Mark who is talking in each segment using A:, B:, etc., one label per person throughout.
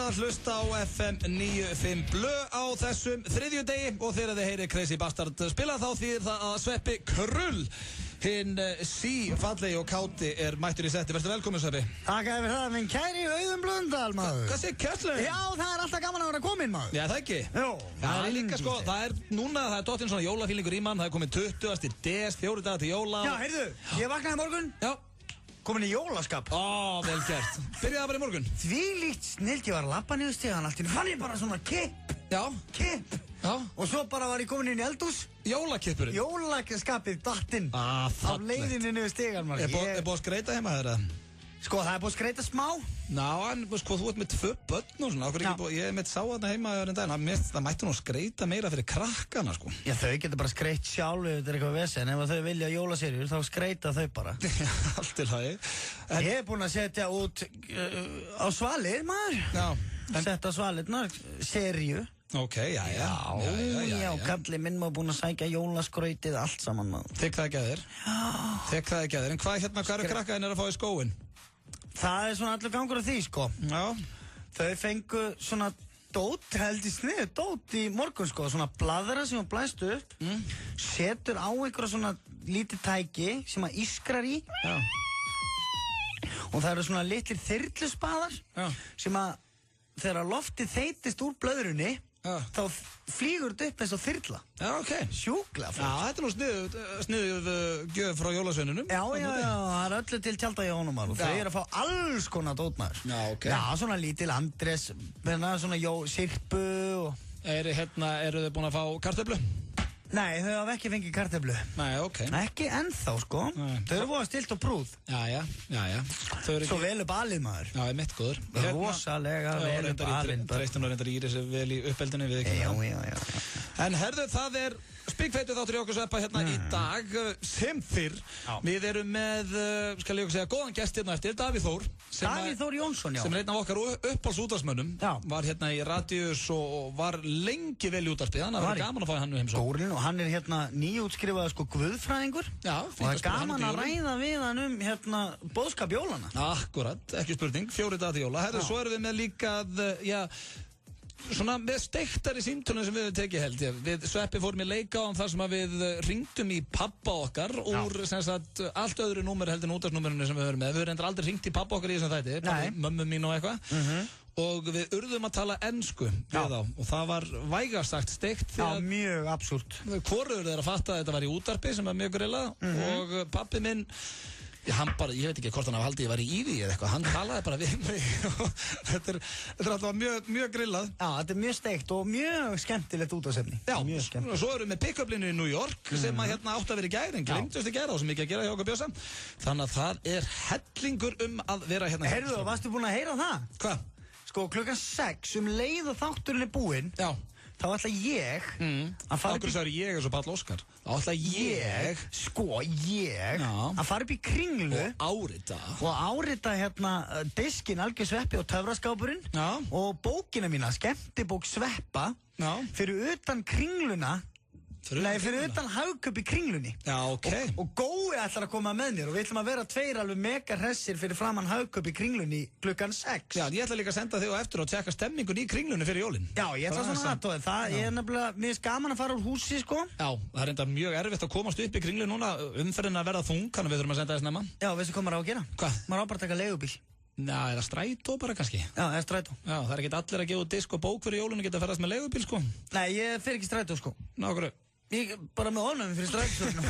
A: að hlusta á FM 95 Blö á þessum þriðjudegi og þegar þið heyri Crazy Bastard spila þá þýðir það að Sveppi Krull hinn fallegi og káti mættur í setti. Verstu velkomin, Sveppi.
B: Takk fyrir það, minn kæri Auðun Blöndal, maður.
A: Hvað segir kjörlu?
B: Já, það alltaf gaman að vera komin, maður.
A: Já, það ekki?
B: Jú.
A: Það líka sko, það núna, það dottinn svona jólafílingur í mann, það komið 20. des, 4 dagar til jóla.
B: Já, heyrðu, ég vaknaði morgun.
A: Já.
B: Komin í jólaskap.
A: Vel gert. Byrjaði bara í morgun.
B: Þvílíkt snilt, ég var að labba niður stigann allt í einu. Fann ég bara svona kipp.
A: Já.
B: Kipp.
A: Já.
B: Og svo bara var ég komin inn í eldhús.
A: Jólakippurinn.
B: Jólaskapið dattinn.
A: Fallegt.
B: Á leiðinni niður stigann, maður.
A: Er búið að skreita heima þeirra?
B: Sko, það búið að skreita smá.
A: Ná, en sko, þú ert með 2 börn og svona. Okkur ekki búið, ég sá þarna heima öðrum daginn. Það mætti nú skreita meira fyrir krakkana, sko.
B: Já, þau getur bara skreitt sjálf ef þetta er eitthvað vesen. Ef þau vilja jólaserjur, þá skreita þau bara.
A: Allt til lagi.
B: Ég búinn að setja út á svalir, maður.
A: Já.
B: Setta svalirnar, serju.
A: Ok, já.
B: Já, kalli minn var búinn að sækja jólaskrautið allt saman, maður.
A: Þykk það ekki að þér. Þykk það ekki að þér. En hvað eru krakkaðin að fá í skóinn?
B: Það er svona allur gangur af því, sko.
A: Já.
B: Þau fengu svona dót, held í sniðu dót í morgun, sko. Svona bladra sem hún blæst upp, setur á einhverja svona lítið tæki sem að ískrar í.
A: Já.
B: Og það eru svona litlir þyrluspaðar sem að þegar loftið þeytist úr blöðrunni þá flýgur þetta upp eins og þyrla.
A: Já, ok.
B: Sjúklega flott.
A: Já, þetta er nú sniðuð gjöf frá jólasveinunum.
B: Já, það er öllu til tjálta í honum og þau eru að fá alls konar dótmaður.
A: Já, ok.
B: Já, svona lítil Andrés, svona sirpu og...
A: Eru þau búin að fá kartöflu?
B: Nei, þau hafa ekki fengið kartöflu.
A: Nei, ok.
B: Ekki ennþá, sko. Þau eru búin stilt og prúð.
A: Já.
B: Svo vel upp alið, maður.
A: Já, mitt góður.
B: Rosalega vel upp alið.
A: Treystin og reyndar íri sér vel í uppeldinu við ekki.
B: Já.
A: En herðu, það er spikfeitu þáttur í okkur Sveppa hérna í dag sem fyrr. Við erum með, skal ég okkur segja, góðan gest hérna eftir, Davíð Þór.
B: Davíð Þór Jónsson, já.
A: Sem er einn af okkar uppáhaldsútvarpsmönnum. Var hérna í Radius og var lengi vel í útvarpið. Þannig að það var gaman að fá hann heimsókn.
B: Górinn, og hann er hérna nýútskrifaður sko guðfræðingur.
A: Já,
B: og það er gaman að ræða við hann hérna boðskap jólana.
A: Akkurat, ekki spurning, 4 dagar til jóla. Herðu, svo erum við með líka svona með steiktari símtölum sem við höfum tekið held ég. Við Sveppi fórum í leika á þar sem að við ringdum í pappa okkar úr sem sagt allt öðru númer heldur en útvarpsnúmerinu sem við höfum með. Við höfum reyndar aldrei ringt í pappa okkar í þessum þætti, mömmu mín og eitthvað. Og við urðum að tala ensku við þá og það var vægast sagt steikt.
B: Já, mjög absúrt.
A: Hvorugur þeir að fatta að þetta var í útvarpi sem var mjög grillað og pappi minn hann bara, ég veit ekki hvort hann hafa haldið ég var í því eða eitthvað, hann talaði bara við mig og þetta er alltaf mjög grillað.
B: Já, þetta er mjög steikt og mjög skemmtilegt útvarpsefni.
A: Já, og svo erum við pick-up-linu í New York sem að hérna átt að vera í gær en glemdust í gær á sem ekki að gera hjá okkur Bjössa. Þannig að það er hellingur að vera hérna.
B: Heyrðu, varstu búin að heyra það?
A: Hvað?
B: Sko, 6 leið og þátturinn er búinn. Já. Þá ætla ég að fara
A: upp í... Ákveður ég er svo Páll Óskar. Þá ætla ég að fara upp í Kringlu og árita hérna diskinn Algjör Sveppi og töfraskápurinn og bókina mína, skemmtibók Sveppa fyrir utan Kringluna. Fyrir utan Hagkaup í Kringlunni. Já, ok.
B: Og Gói ætlar að koma með mér og við ætlum að vera 2 alveg mega hressir fyrir framan Hagkaup í Kringlunni klukkan 6.
A: Já, ég ætla líka að senda þig á eftir og tjekka stemmingun í Kringlunni fyrir jólin.
B: Já, ég ætla svona aðtóðið. Það er nefnilega, mér finnst gaman að fara úr húsi, sko.
A: Já, það er enda mjög erfitt að komast upp í Kringlu núna, umferðin að verða þung, þannig við þurfum að senda þess nefna.
B: Já, veistu hvað maður á að gera?
A: Hvað?
B: Maður á bara að taka leigubíl.
A: Ná, er það strætó bara kannski?
B: Já, það er strætó.
A: Já, það er ekki allir að gefa disk og bók fyrir jólinu geta að ferðast með leigubíl, sko.
B: Nei, ég fer ekki strætó, sko.
A: Ná, okkur.
B: Ég bara með ofnæmi fyrir strætóstjórnum.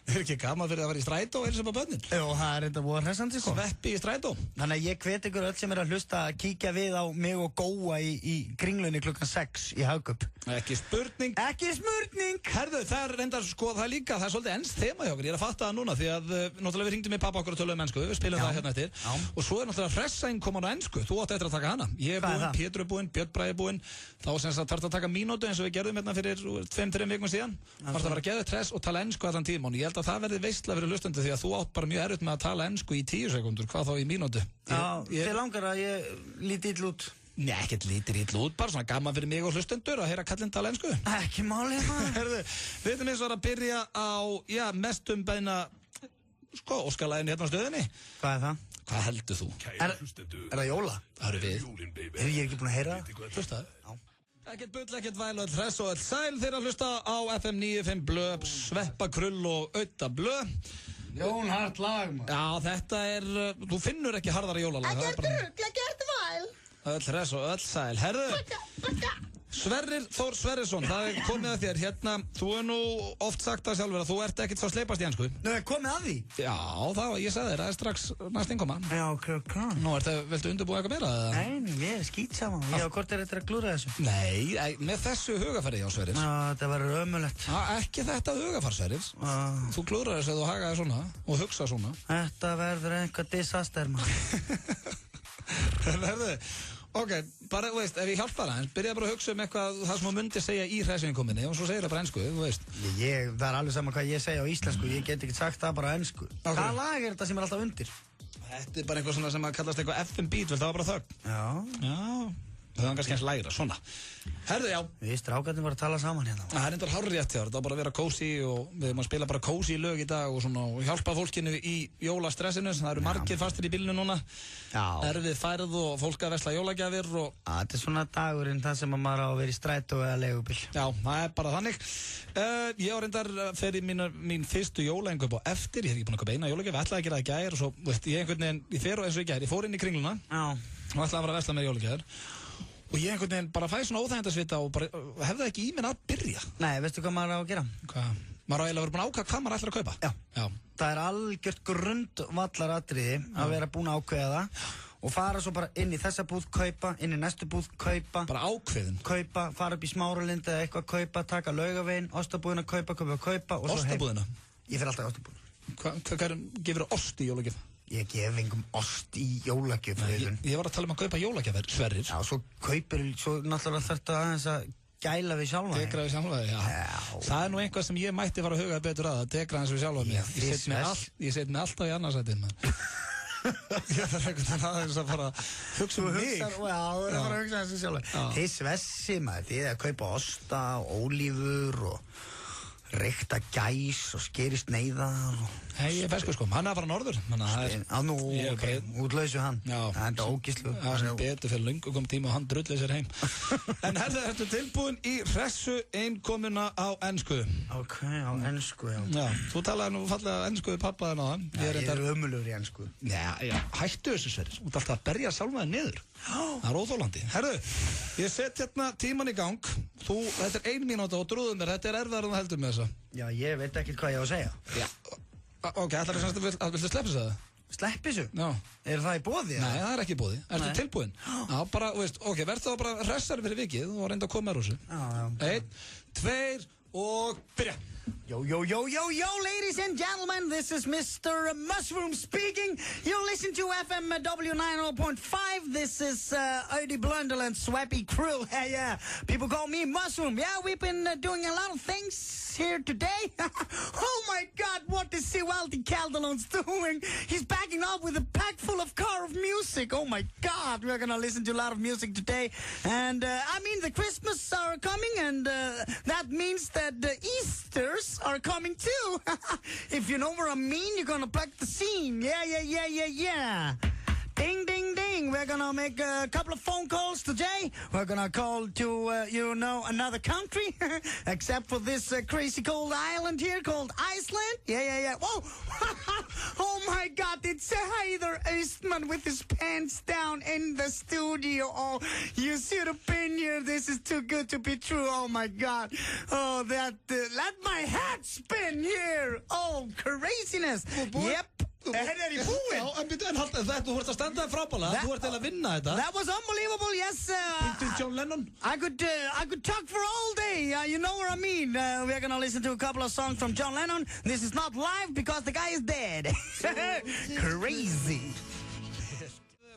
A: Það er ekki gaman fyrir að vera í strætó eins og bara börnin.
B: Jú, það er þetta búið hressandi, sko.
A: Sveppi í strætó.
B: Þannig að ég hvet ykkur öll sem er að hlusta að kíkja við á mig og Góa í Kringlunni klukkan 6 í Hagkaup.
A: Ekki spurning.
B: Ekki spurning.
A: Herðu, það er reyndar, sko, það er líka, það er svolítið ens þema hjá okkur. Ég er að fatta það núna því að náttúrulega við hringdum í pappa okkur og töluðum ensku, við spilum það hérna eftir. Og svo er náttúrulega Fressainn komin á ensku. Þú átt eftir að taka hana. Ég er búinn, Pétur er búinn, Björn Bragi er búinn. Þá sem sagt þarf að taka mínútu eins og við gerðum hérna fyrir 2-3 vikum síðan. Þarf að vera geðveikt hress og tala ensku allan tímann. Ég held að það verði veisla fyrir hlustandi því að þú átt bara mjög erfitt með að tala ensku í 10 sekúndur, hvað þá í mínútu.
B: Já, þið langar að ég líti illa út.
A: Nei, ekkert lítir illa út, bara svona gaman fyrir mig og hlustendur að heyra kallinn tala ensku.
B: Ekki málið, maður.
A: Herðu, við erum eins og að byrja á, já, mest beina sko, óskalaginu hérna á stöðinni.
B: Hvað er það?
A: Hvað heldur þú?
B: Er það jóla?
A: Það eru við.
B: Ég ekki búin að heyra það.
A: Hlustaðu. Já. Ekkert bull, ekkert væl og hress og sæl þeir að hlusta á FM 95 blöð, Sveppa Krull og Auta blöð.
B: Jónhart lag, maður.
A: Já, þetta þú finnur ekki harðara jólalag.
C: Ekkert bull, ekkert væl.
A: Öll hress og öll sæl. Herðu, Sverrir Þór Sverrisson, það er komið að þér. Hérna, þú nú oft sagt það sjálfur að þú ert ekkert svo sleipast í ensku.
B: Nú, komið að því?
A: Já, ég sagði þér, það er strax næst innkoma.
B: Já, ok.
A: Nú, viltu undirbúa eitthvað meira?
B: Nei, við erum skýt saman. Já, hvort er þetta að glúra þessu?
A: Nei, með þessu hugafæri, já, Sverrir.
B: Já, þetta verður ömulegt.
A: Ekki þetta hugafar, Sverrir. Þú klúrar þessu að þú hagaði svona og hugsa svona.
B: Þetta verður einhver disaster, maður.
A: Ok, bara, þú veist, ef ég hjálpa það, byrja bara að hugsa eitthvað það sem þú myndir segja í hressinkominni og svo segir það bara ensku, þú veist.
B: Það er alveg sama hvað ég segja á íslensku, ég get ekki sagt það bara á ensku. Okay. Hvaða lag er þetta sem er alltaf undir?
A: Þetta er bara eitthvað svona sem að kallast eitthvað FM beat, vel, það var bara þögn. Já, það var kannski eins lægra, svona. Herðu, já.
B: Við strákarnir var að tala saman hérna.
A: Það er endar hárrétt hjá, þetta var bara að vera kósi og við erum að spila bara kósi lög í dag og svona og hjálpa fólkinu í jólastressinu, það eru margir fastir í bílnu núna. Já. Erfið færð og fólk að vesla jólagjafir og...
B: Þetta er svona dagurinn það sem maður á að vera í strætó eða leigubíl.
A: Já, það er bara þannig. Ég á reyndar fyrir mín fyrstu jólainnkaup á eftir, ég hef ekki búin að kaupa eina jólagjöf, ætlaði að gera það í gær og svo, veist, ég fer eins og í gær, ég fór inn í Kringluna og ætlaði að fara að vesla með jólagjafir. Og ég einhvern veginn bara fæ svona óþægindasvita og bara hefði ekki í minn að byrja.
B: Nei, veistu hvað maður á að gera?
A: Hvað? Maður á eiginlega verið búin að ákveða hvað maður ætlar að kaupa.
B: Já. Það er algjört grundvallaratriði að vera búin að ákveða það og fara svo bara inn í þessa búð, kaupa, inn í næstu búð, kaupa.
A: Bara ákveðin?
B: Kaupa, fara upp í Smáralind eða eitthvað, kaupa, taka Laugaveginn, ostabúðina, kaupa og svo
A: Ostabúðina?
B: Ég fer alltaf í ostabúðina.
A: Hvað gefur þú ost í jólagjöf?
B: Ég gef engum ost í jólagjöf.
A: Ég var að tala að kaupa jólagjafir, Sverrir.
B: Já, svo náttúrulega þarftu aðeins að gæla við sjálfa.
A: Degra við sjálfa, já. Það er nú einhvað sem ég mætti fara að huga betur að degra hans við sjálfa mig. Ég set mig alltaf í annarsættin. Ég þarf einhvern aðeins að fara að hugsa mig.
B: Já, þú er að fara að hugsa hans við sjálfa. Þið svessi maður, þið að kaupa osta og ólífur og reykta gæs og skerist neyðar og...
A: Hei, ég er ferskur sko, hann er að fara norður.
B: Nú, ok, útlausu hann. Það er enda ógíslu.
A: Það er sem betur fyrir löngu kom tíma og hann drullið sér heim. En ertu tilbúin í hressu einkomuna á ensku?
B: Ok, á ensku, já.
A: Já, þú talaði nú fallega ensku við pappaðin á hann.
B: Ég er ömurlegur í ensku.
A: Já, hættu þessu Sverrir. Þú ert alltaf að berja sjálfnaði niður. Það er óþólandi. Herðu, ég set hérna tíman í gang. Þetta er 1 mínúta og drúðu mér. Þetta er erfiðar en þú heldur með þessa.
B: Já, ég veit ekkert hvað ég á að segja.
A: Já. Ok, viltu sleppa þessu það?
B: Sleppa þessu?
A: Já.
B: Er það í boði?
A: Nei, það er ekki í boði. Ertu tilbúin? Já, bara, veist, ok, verð þá bara hressari fyrir vikið og reynda að koma með rúsu.
B: Já.
A: 1, 2 og byrja.
B: Yo, ladies and gentlemen, this is Mr. Mushroom speaking. You listen to FM W90.5. This is Ödi Blundell and Swappy Krill. Yeah, people call me Mushroom. Yeah, we've been doing a lot of things here today. Oh my God, what is Sivaldi Calderon's doing? He's backing up with a pack full of car of music. Oh my God, we're gonna listen to a lot of music today. And I mean, the Christmas are coming, and that means that the Easters are coming too. If you know what I mean, you're gonna pack the scene. Yeah. Ding, ding, ding. We're gonna make a couple of phone calls today. We're gonna call to, another country. Except for this crazy cold island here called Iceland. Yeah. Whoa! Oh my God, it's Heider Eastman with his pants down in the studio. Oh, you should have been here. This is too good to be true. Oh my God. Oh, let my head spin here. Oh, craziness. Yep.
A: Er í búinn? Já, en byrju, þú ert að standa þér frábælega, þú ert að vinna þetta.
B: That was unbelievable, yes.
A: John Lennon?
B: I could talk for all day, you know what I mean. We're gonna listen to a couple of songs from John Lennon. This is not live because the guy is dead. Crazy.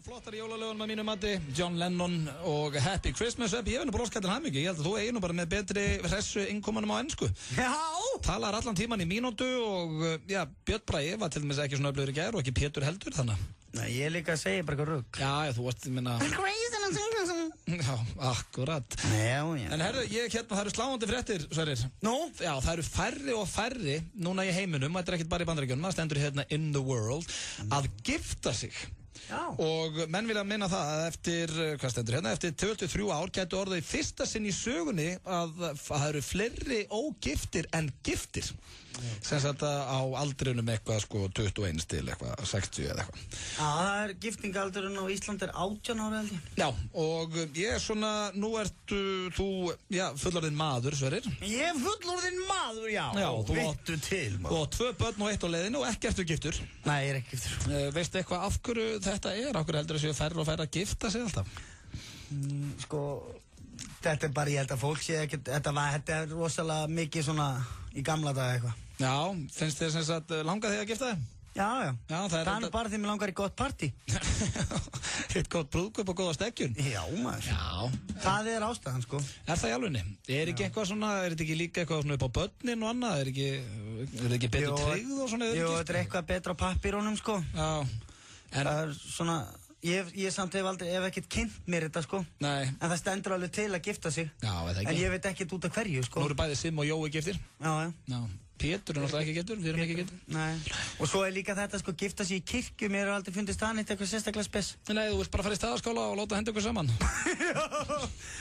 A: Flottari jólalögun með mínu mati, John Lennon og Happy Christmas Up. Ég hef nú bara óskættin hann mikið, ég held að þú eigi nú bara með betri hressu innkomunum á ensku.
B: Já!
A: Talar allan tíman í mínútu og, já, Björn Bragi var til dæmis ekki svona öflugur í gær og ekki Pétur heldur, þannig.
B: Nei, ég líka að segja bara eitthvað rugg.
A: Já, þú varst, ég minna... Já, akkurat.
B: Já.
A: En herðu, það eru sláandi fréttir, Sverrir.
B: Nú?
A: Já, það eru færri og færri núna í heiminum, þetta er ekkert bara í Bandaríkjunum, það stendur hérna in the world, að gifta sig.
B: Já.
A: Og menn vilja minna það að eftir 23 ár gætu orðið í fyrsta sinn í sögunni að það eru fleiri ógiftir en giftir. Sem sagt á aldrinum eitthvað 21 til eitthvað 60 eða eitthvað.
B: Já, það er giftingaldurinn á Íslandi 18 ára held ég.
A: Já, og ég er svona, nú ertu þú, fullorðinn maður, Sverrir.
B: Ég er fullorðinn maður, já.
A: Já,
B: Vittu til, maður.
A: Þú átt 2 börn og 1 á leiðinu og ekki ertu giftur.
B: Nei, ég er ekki giftur.
A: Veistu eitthvað af hverju þetta er? Af hverju heldur þessu færri og færri að gifta sig alltaf?
B: Þetta er bara, ég held að fólk sé ekkert, þetta er rosalega mikið svona í gamla daga eitthvað.
A: Já, finnst þér sem sagt langa þig að gifta þig?
B: Já.
A: Það
B: er bara því mér langar í gott partí.
A: Eitt gott brúðkaup og góða stekkjun.
B: Já, maður.
A: Já. Það
B: er ástæðan, sko.
A: Er það í alvegni? Er ekki eitthvað svona, er þetta ekki líka eitthvað svona upp á börnin og annað? Er þetta ekki betur tryggð og svona?
B: Jú, þetta er eitthvað betra á pappírunum, sko.
A: Já.
B: Það er svona, ég samt hef ekkert kynnt mér þetta, sko.
A: Nei.
B: En það stendur alveg til að gifta sig.
A: Já, eða ekki.
B: En ég veit ekkert út af hverju, sko.
A: Nú eru bæði Sim og Jói giftir.
B: Já.
A: Pétur er náttúrulega ekki giftur, við erum ekki giftur.
B: Nei. Og svo er líka þetta, sko, gifta sig í kirkju, mér er aldrei fundist það neitt eitthvað sérstaklega spes.
A: Nei, þú vilt bara fara í staðarskála og láta henda ykkur saman.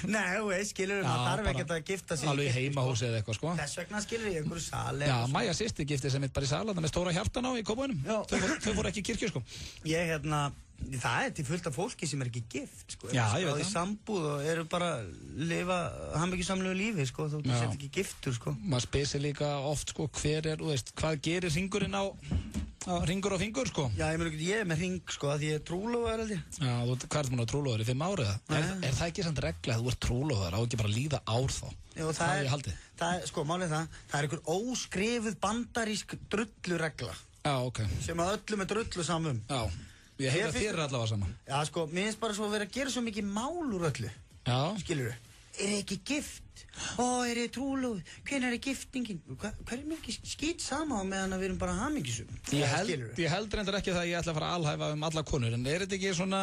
B: Nei, þú veist, skilur maður þarf ekkert að gifta sig
A: alveg í heimahúsi eða eitthvað, sko.
B: Þess vegna skilur ég einhverju sali.
A: Já, Maja systir gifti sem bara í sala, með stóra hjartan á í Kópavoginum. Þau fóru ekki í kirkju, sko.
B: Það er til fullt af fólki sem er ekki gift, sko.
A: Já, ég veit það.
B: Það er sambúð og eru bara að lifa hamingjusamlegu lífi, sko, þú sett ekki giftur, sko.
A: Maður spyr sig líka oft, sko, hvað gerir hringurinn hringur á fingur, sko?
B: Já, ég er með hring, sko, því ég er trúlofaður, held ég.
A: Já, hvað ert múin að trúlofaður í 5 ár eða? Er það ekki samt regla að þú ert trúlofaður, á ekki bara að líða ár þá?
B: Jú, sko, málið það er einhver óskrifuð bandarísk drulluregla.
A: Já, ok.
B: Sem að öllum er drullu samum.
A: Já. Ég heyra þér allavega saman.
B: Já, sko, mér finnst bara svo að vera að gera svo mikið mál úr öllu.
A: Já.
B: Skilurðu? Er þið ekki gift? Er þið trúlofuð? Hvenær er giftingin? Hvað er mér ekki skýt sama á meðan að við erum bara hamingjusum?
A: Ég held reyndar ekki það að ég ætla að fara að alhæfa alla konur, en er þetta ekki svona,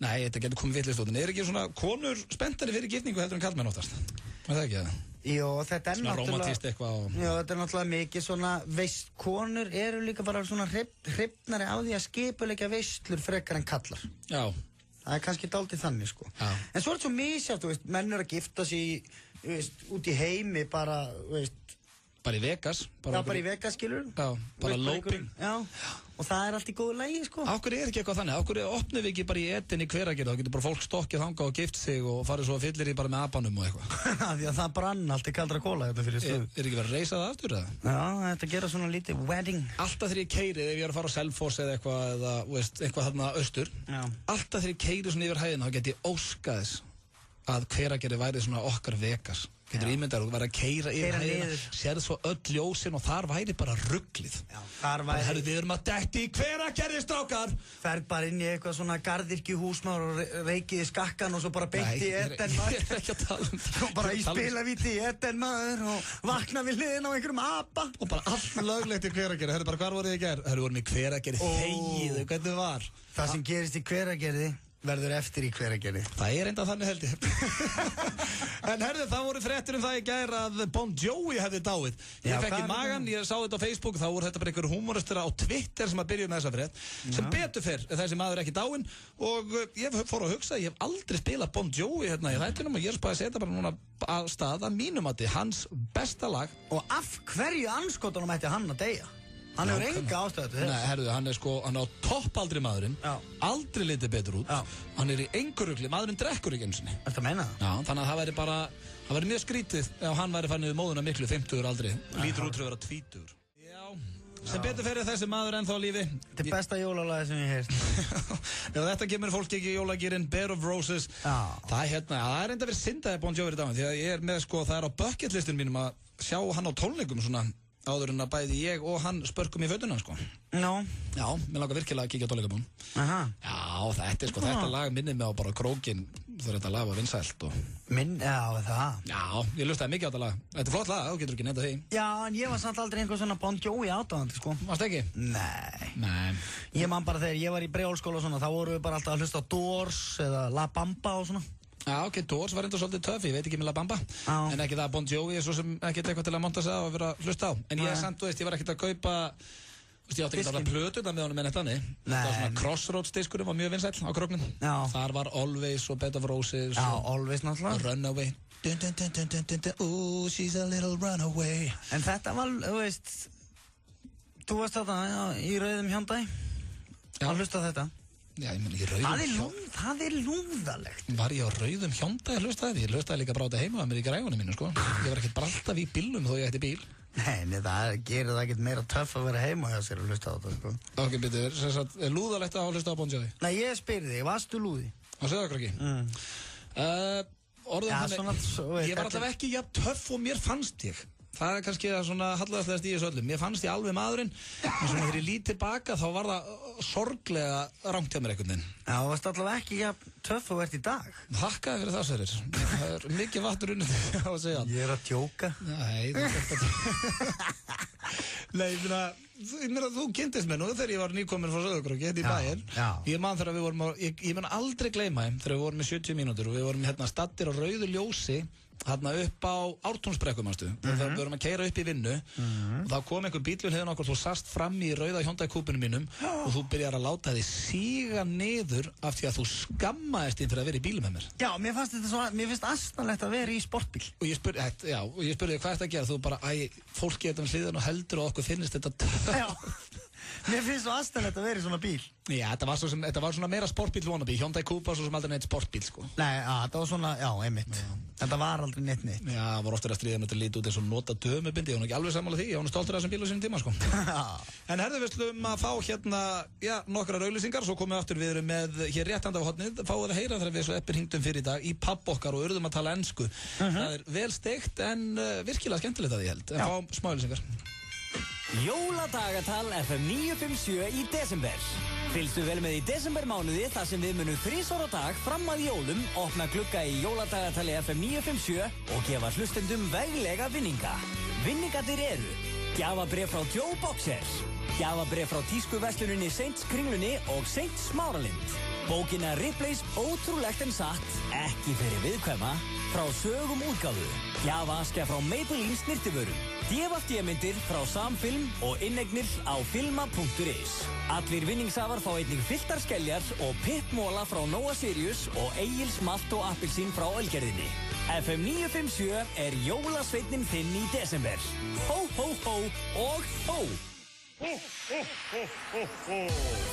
A: nei, þetta getur komið vitlaust út, en er ekki svona konur spenntari fyrir giftingu heldur en karlmenn oftast? Er það ekki það?
B: Jó, þetta er
A: svona rómantískt eitthvað og...
B: Já, þetta er náttúrulega mikið svona konur eru líka bara svona hrifnari á því að skipuleggja veislur frekar en kallar.
A: Já.
B: Það er kannski dálítið þannig, sko.
A: Já.
B: En svo er þetta svo misjafnt, þú veist, menn eru að gifta sig, þú veist, út í heimi bara, þú veist...
A: Bara í Vegas.
B: Bara í Vegas, skilur.
A: Já, bara lóping.
B: Já, og það er allt í góðu lagi, sko.
A: Ákveður er ekki eitthvað þannig, ákveður opnum við ekki bara í Eden í Hveragerði, þá getur bara fólk stokkið þangað og gift sig og farið svo að fyllir í bara með abanum og eitthvað.
B: Því að það brann allt í kaldra kóla þetta fyrir stuð.
A: Er ekki verið að reisa það aftur, eða?
B: Já, þetta gera svona lítið wedding.
A: Alltaf þegar ég keiri, ef ég er að fara á Selfoss eða eitthvað þarna austur, alltaf þegar ég keiri svona yfir hæðina, þá get ég óskað þess að Hveragerði væri svona okkar Vegas. Getur ímyndar og verið að keyra yfir hæðina, sér svo öll ljósin og þar væri bara rugglið. Já, þar væri... Herru, við erum að detti í Hveragerði, strákar!
B: Ferð bara inn í eitthvað svona garðyrkjuhúsmár og reikiði skakkan og svo bara beint í Eden, maður.
A: Ég er ekki að tala um það.
B: Bara í spilavíti í Eden, maður, og vakna við hliðin á einhverjum apa.
A: Og bara allt löglegt í Hveragerði. Herru, bara hvar voruð þið í gær? Herru, vorum í Hveragerði, þegiðu, hvernig var? Það sem gerist í Hveragerði verður eftir í Hveragerði. Það er enda þannig held ég. En herðu, það voru fréttir það í gær að Bon Jovi hefði dáið. Ég fekk í magan, ég sá þetta á Facebook, þá voru þetta bara einhver humoristar á Twitter sem að byrja með þessa frétt. Sem betur fer, þessi maður ekki dáinn. Og ég fór að hugsa, ég hef aldrei spilað Bon Jovi hérna í þættinum og ég er spáði að setja bara núna að stað að mínum að hans besta lag. Og af hverju anskotunum ætti hann að deyja? Hann hefur enga ástæðu til þess. Nei, herðu, hann er á toppaldri maðurinn. Já. Aldrei litið betur út. Já. Hann er í engu rugli, maðurinn drekkur ekki einu sinni. Ertu að meina það? Já, þannig að það væri mjög skrítið ef hann væri fann yfir móðuna miklu 50 aldri. Lítur út til að vera 20. Já, sem betur fyrir þessi maður ennþá á lífi. Þetta er besta jólalagi sem ég heyrst. Ef þetta kemur fólk ekki í jólagýrin, Bear of Roses. Já. Það er enda verið syndað Bon Jovi í dag, því að ég er með, það er á bucketlistin mínum að sjá hann á tónleikum svona. Áður en að bæði ég og hann spörkum í fötuna, sko. Já, mér langar virkilega að kíkja á tónleikabún. Já, þetta lag minnir mig á bara krókin þegar þetta lag var vinsælt og... Já, það? Já, ég lustaði mikið á þetta lag. Þetta er flott lag, þú getur ekki nefnt að því. Já, en ég var samt aldrei einhver svona Bon Jovi aðdáðandi, sko. Varst ekki? Nei. Ég man bara þegar ég var í Breiðholtsskóla og svona, þá vorum við bara alltaf að hlusta á Doors eða La Bamba og svona. Já, ok, Doors var enda svolítið töff, ég veit ekki með La Bamba. En ekki það, Bon Jovi svo sem ekkert eitthvað til að monta sig á og vera að hlusta á. En ég samt, þú veist, ég var ekkert að kaupa, þú veist, ég átti ekki að plötuna með honum en eitt þannig. Það var svona Crossroads diskurinn, var mjög vinsæll á króknum. Þar var Always og Bed of Roses.
B: Já, Always náttúrulega.
A: Runaway. Ooh, she's a little runaway.
B: En þetta var, þú veist, þú varst þarna í rauðum Hyundai. Að hlusta á þetta.
A: Já, ég meni, í rauðum Hyundai.
B: Það er lúðalegt.
A: Var ég á rauðum Hyundai að hlusta þetta? Ég hlustaði líka bara á þetta heima að mér í græfunum mínu, sko. Ég var ekkert bara alltaf í bílnum þó ég ætti bíl.
B: Nei, það gerir það ekkert meira töff að vera heima hjá sér að hlusta á þetta, sko.
A: Ok, byrju, er lúðalegt að hlusta á Bon Jovi?
B: Nei, ég spyr þig, varstu lúði?
A: Á Sauðárkróki? Orðum þannig, ég var alltaf ekki jafn töff og mér fannst ég. Það er kannski að svona hallæðaslegast í þessu öllum. Mér fannst ég alveg maðurinn, en svona þegar ég lít tilbaka þá var það sorglega rangt hjá mér einhvern veginn.
B: Já, þú varst alltaf ekki jafn töff og ert í dag.
A: Þakkaði fyrir það, Sverrir. Það er mikið vatn unnið á að segja.
B: Ég er að djóka.
A: Nei, það er ekki að Nei, ég meina, þú kynntist mér nú þegar ég var nýkominn frá Sauðárkróki, hérna í bæinn. Ég man þegar við vorum ég mun aldrei gleyma þeim þegar við vorum í 70 mínútur og við vorum hérna stattir á rauðu ljósi hérna upp á Ártúnsbrekku, manstu. Við vorum að keyra upp í vinnu og þá kom einhver bíl við hliðina á okkur, þú sast fram í rauða Hyundai kúpunum mínum og þú byrjar að láta þig síga niður af því að þú skammaðist þín fyrir að vera í bílum með mér.
B: Já, mér finnst asnalegt að vera í sportbíl.
A: Og ég spurði þig hvað ertu að gera, þú bara, fólk getur með hliðina og heldur og okkur finnst þetta
B: Já. Mér finnst svo aðstæðilegt að vera í svona bíl.
A: Já, þetta var svona meira sportbíl wannabe. Hyundai Coupe var svo sem aldrei neitt sportbíl, sko.
B: Nei, þetta var svona, já, einmitt. Þetta var aldrei neitt.
A: Já, það var ofta að stríða með þetta lítið út eins og nota dömubindi. Ég var ekki alveg sammála því, ég var stoltur af þessum bíl á sínum tíma, sko. En herðu, við slum að fá hérna, nokkrar auglýsingar, svo komum við aftur, við erum með hér rétt handa á hornið, fáum að heyra þegar við svo eppir hringdum fyrir í dag í pabb okkar og urðum að tala ensku. Það er vel steikt en virkilega skemmtilegt að ég held. En fáum smá auglýsingar.
D: Jóladagatal FM 957 í desember. Fylgstu vel með í desembermánuði þar sem við munum 3 á dag fram að jólum, opna glugga í Jóladagatali FM 957 og gefa hlustendum veglega vinninga. Vinningarnir eru gjafabréf frá Joe Boxers, gjafabréf frá tískuversluninni Saints Kringlunni og Saints Smáralind, bókina Ripley's Ótrúlegt en satt, ekki fyrir viðkvæma, frá Sögum útgáfu, gjafaskja frá Maybelline snirtivörum, DFD-myndir frá Samfilm og inneignir á filma.is. Allir vinningshafar fá einnig fylltar skeljar og pippmóla frá Nóa Sirius og Egils Malt og Appelsín frá Ölgerðinni. FM 957 er jólasveitnin þinn í desember. Hó, hó, hó og hó!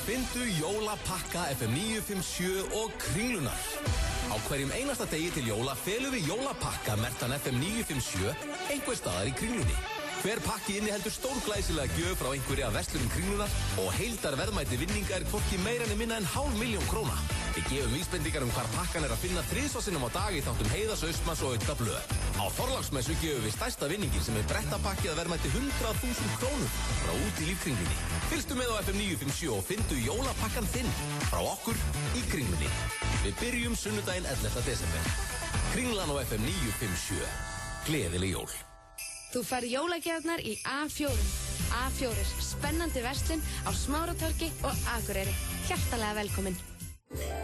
E: Fyndu jólapakka FM 957 og Kringlunar. Á hverjum einasta degi til jóla felum við jólapakka merktan FM 957 einhver staðar í Kringlunni. Hver pakki inniheldur stórglæsilega gjöf frá einhverja af verslunum Kringlunar og heildarverðmæti vinninga er hvorki meira en minna en 500.000 króna. Við gefum vísbendingar hvar pakkan er að finna 3 sinnum á dag í þáttum Heiðars Austmanns og Audda Blöð. Á Þorláksmessu gefum við stærsta vinningin sem er brettapakki að verðmæti 100.000 krónur frá út í lífkringlunni. Fylgstu með á FM 957 og fyndu jólapakkan þinn frá okkur í Kringlunni. Við byrjum sunnudaginn 11. desember. Kringlan á FM 957. Gleðileg jól.
F: Þú færð jólagjafirnar í A4. A4, spennandi verslun á Smáratorgi og Akureyri. Hjartalega velkomin.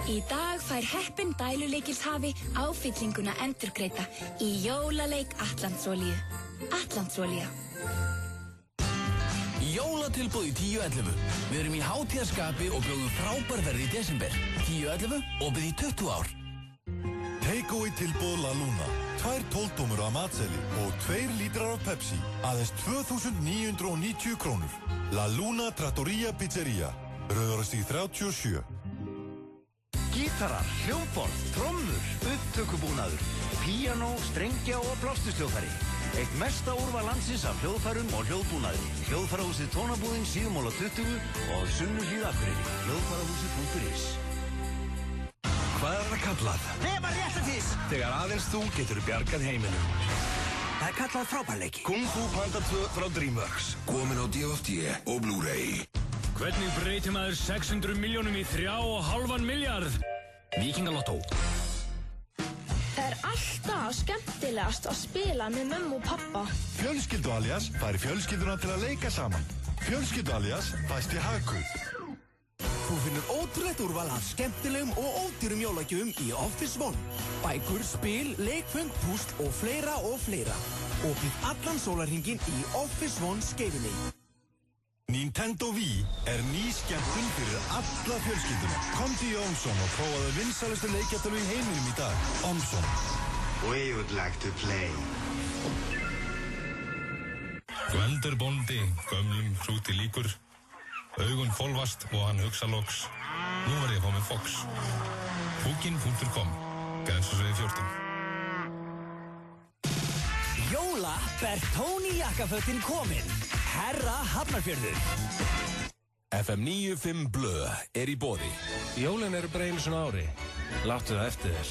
G: Í dag fær heppinn dælulykilshafi áfyllinguna endurgreidda í jólaleik Atlantsolíu. Atlantsolía.
H: Jólatilboð í 10.11. Við erum í hátíðarskapi og bjóðum frábær verð í desember. 10.11 og byrð í 20 ár.
I: Takeaway tilboð La Luna. 2 12-tómur af matseli og 2 lítrar af Pepsi. Aðeins 2.990 krónur. La Luna Trattoria Pizzeria. Rauðarastíg 37.
J: Gítarar, hljómborð, trommur, upptökubúnaður, píanó, strengja og blástusljóðfæri. Eitt mesta úrval landsins af hljóðfærum og hljóðbúnaði. Hljóðfærahúsið Tónabúðin, Síðumóla 20 og Sunnuhlíð Akureyri. Hljóðfærahúsið.is.
I: Hvað er það kallað?
J: Nema réttafís!
I: Þegar aðeins þú getur bjargað heiminum.
J: Það er kallað frábærleiki.
I: Kung Fu Panda 2 frá DreamWorks. Komin á DFD og Blu-ray.
K: Hvernig breytir maður 600 milljónum í 3,5 milljarð? Víkingalottó.
L: Það er alltaf skemmtilegast að spila með mömmu og pappa.
I: Fjölskyldu alias fær fjölskylduna til að leika saman. Fjölskyldu alias fæst í Hagkaup.
J: Þú
H: Þú finnur ótrúlegt úrval af skemmtilegum og ódýrum jólagjöfum í Office One. Bækur, spil, leikföng, púsl og fleira og fleira. Opið allan sólarhringinn í Office One skeifinni.
I: Nintendo Wii ný skemmtun fyrir alla fjölskylduna. Komdu í Omson og prófaðu vinsælustu leikjatölu í heiminum í dag. Omson.
M: We would like to play.
N: Gvendur bóndi, gömlum hrúti líkur. Augun fólvast og hann hugsa loks. Nú verð ég að fá með Fox. Booking.com. Grensásvegi 14.
D: Jóla Bertóni jakkafötin komin. Herra Hafnarfjörður.
E: FM 95 Blöð í boði.
O: Jólin eru bara einu svona ári. Láttu það eftir þér.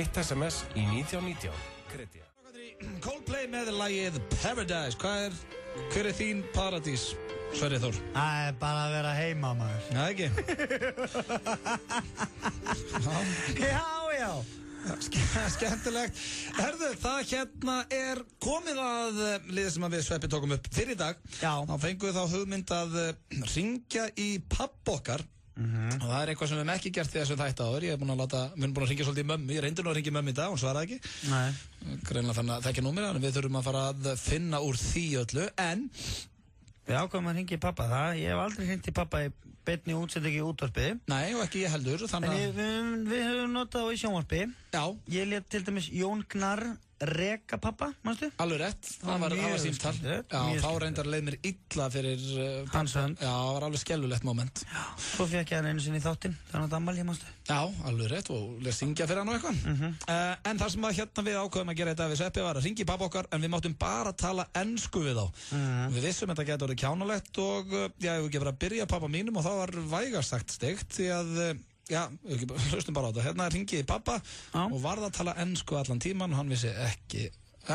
O: 1 SMS í 1919. Kredja.
A: Coldplay með lagið Paradise. Hver er þín paradís, Sverrir Þór?
B: Það er bara að vera heima, maður.
A: Já, ekki?
B: Já.
A: Skemmtilegt. Herðu, það er komið að liðið sem við Sveppi tókum upp fyrir í dag.
B: Já.
A: Þá fengum við þá hugmynd að ringja í pabba okkar. Og það er eitthvað sem við hefum ekki gert því að þessum þætti áður. Við erum búin að ringja svolítið í mömmu. Ég reyndi nú að ringja í mömmu í dag, hún svaraði ekki.
B: Nei.
A: Greinilega fann að þekkja númerið, en við þurfum að fara að finna úr því öllu. En
B: við ákvæmum að ringja í pappa það. Ég hef aldrei hringt í pappa í beinni útsendingu í útvarpi.
A: Nei, og ekki ég heldur.
B: En við höfum notað á í sjónvarpi.
A: Já.
B: Ég lét til dæmis Jón Gnarr reka pappa, manstu?
A: Alveg rétt, það var símtal. Já, þá reyndar leið mér illa fyrir
B: hans hönd.
A: Já, það var alveg skelfilegt moment.
B: Já, svo fekk ég hann einu sinni í þáttinn, þegar hann átti afmæli, manstu?
A: Já, alveg rétt, og leið syngja fyrir hann og eitthvað. En það sem við ákveðum að gera þetta við Sveppi var að ringja í pappa okkar, en við máttum bara tala ensku við þá. Við vissum þetta gæti orðið kjánalegt og já, ég ekki bara að byrja pappa mínum og það var vægast sagt steikt því að já, hlustum bara á þetta. Hérna ringið í pappa og varð að tala ensku allan tíman og hann vissi ekki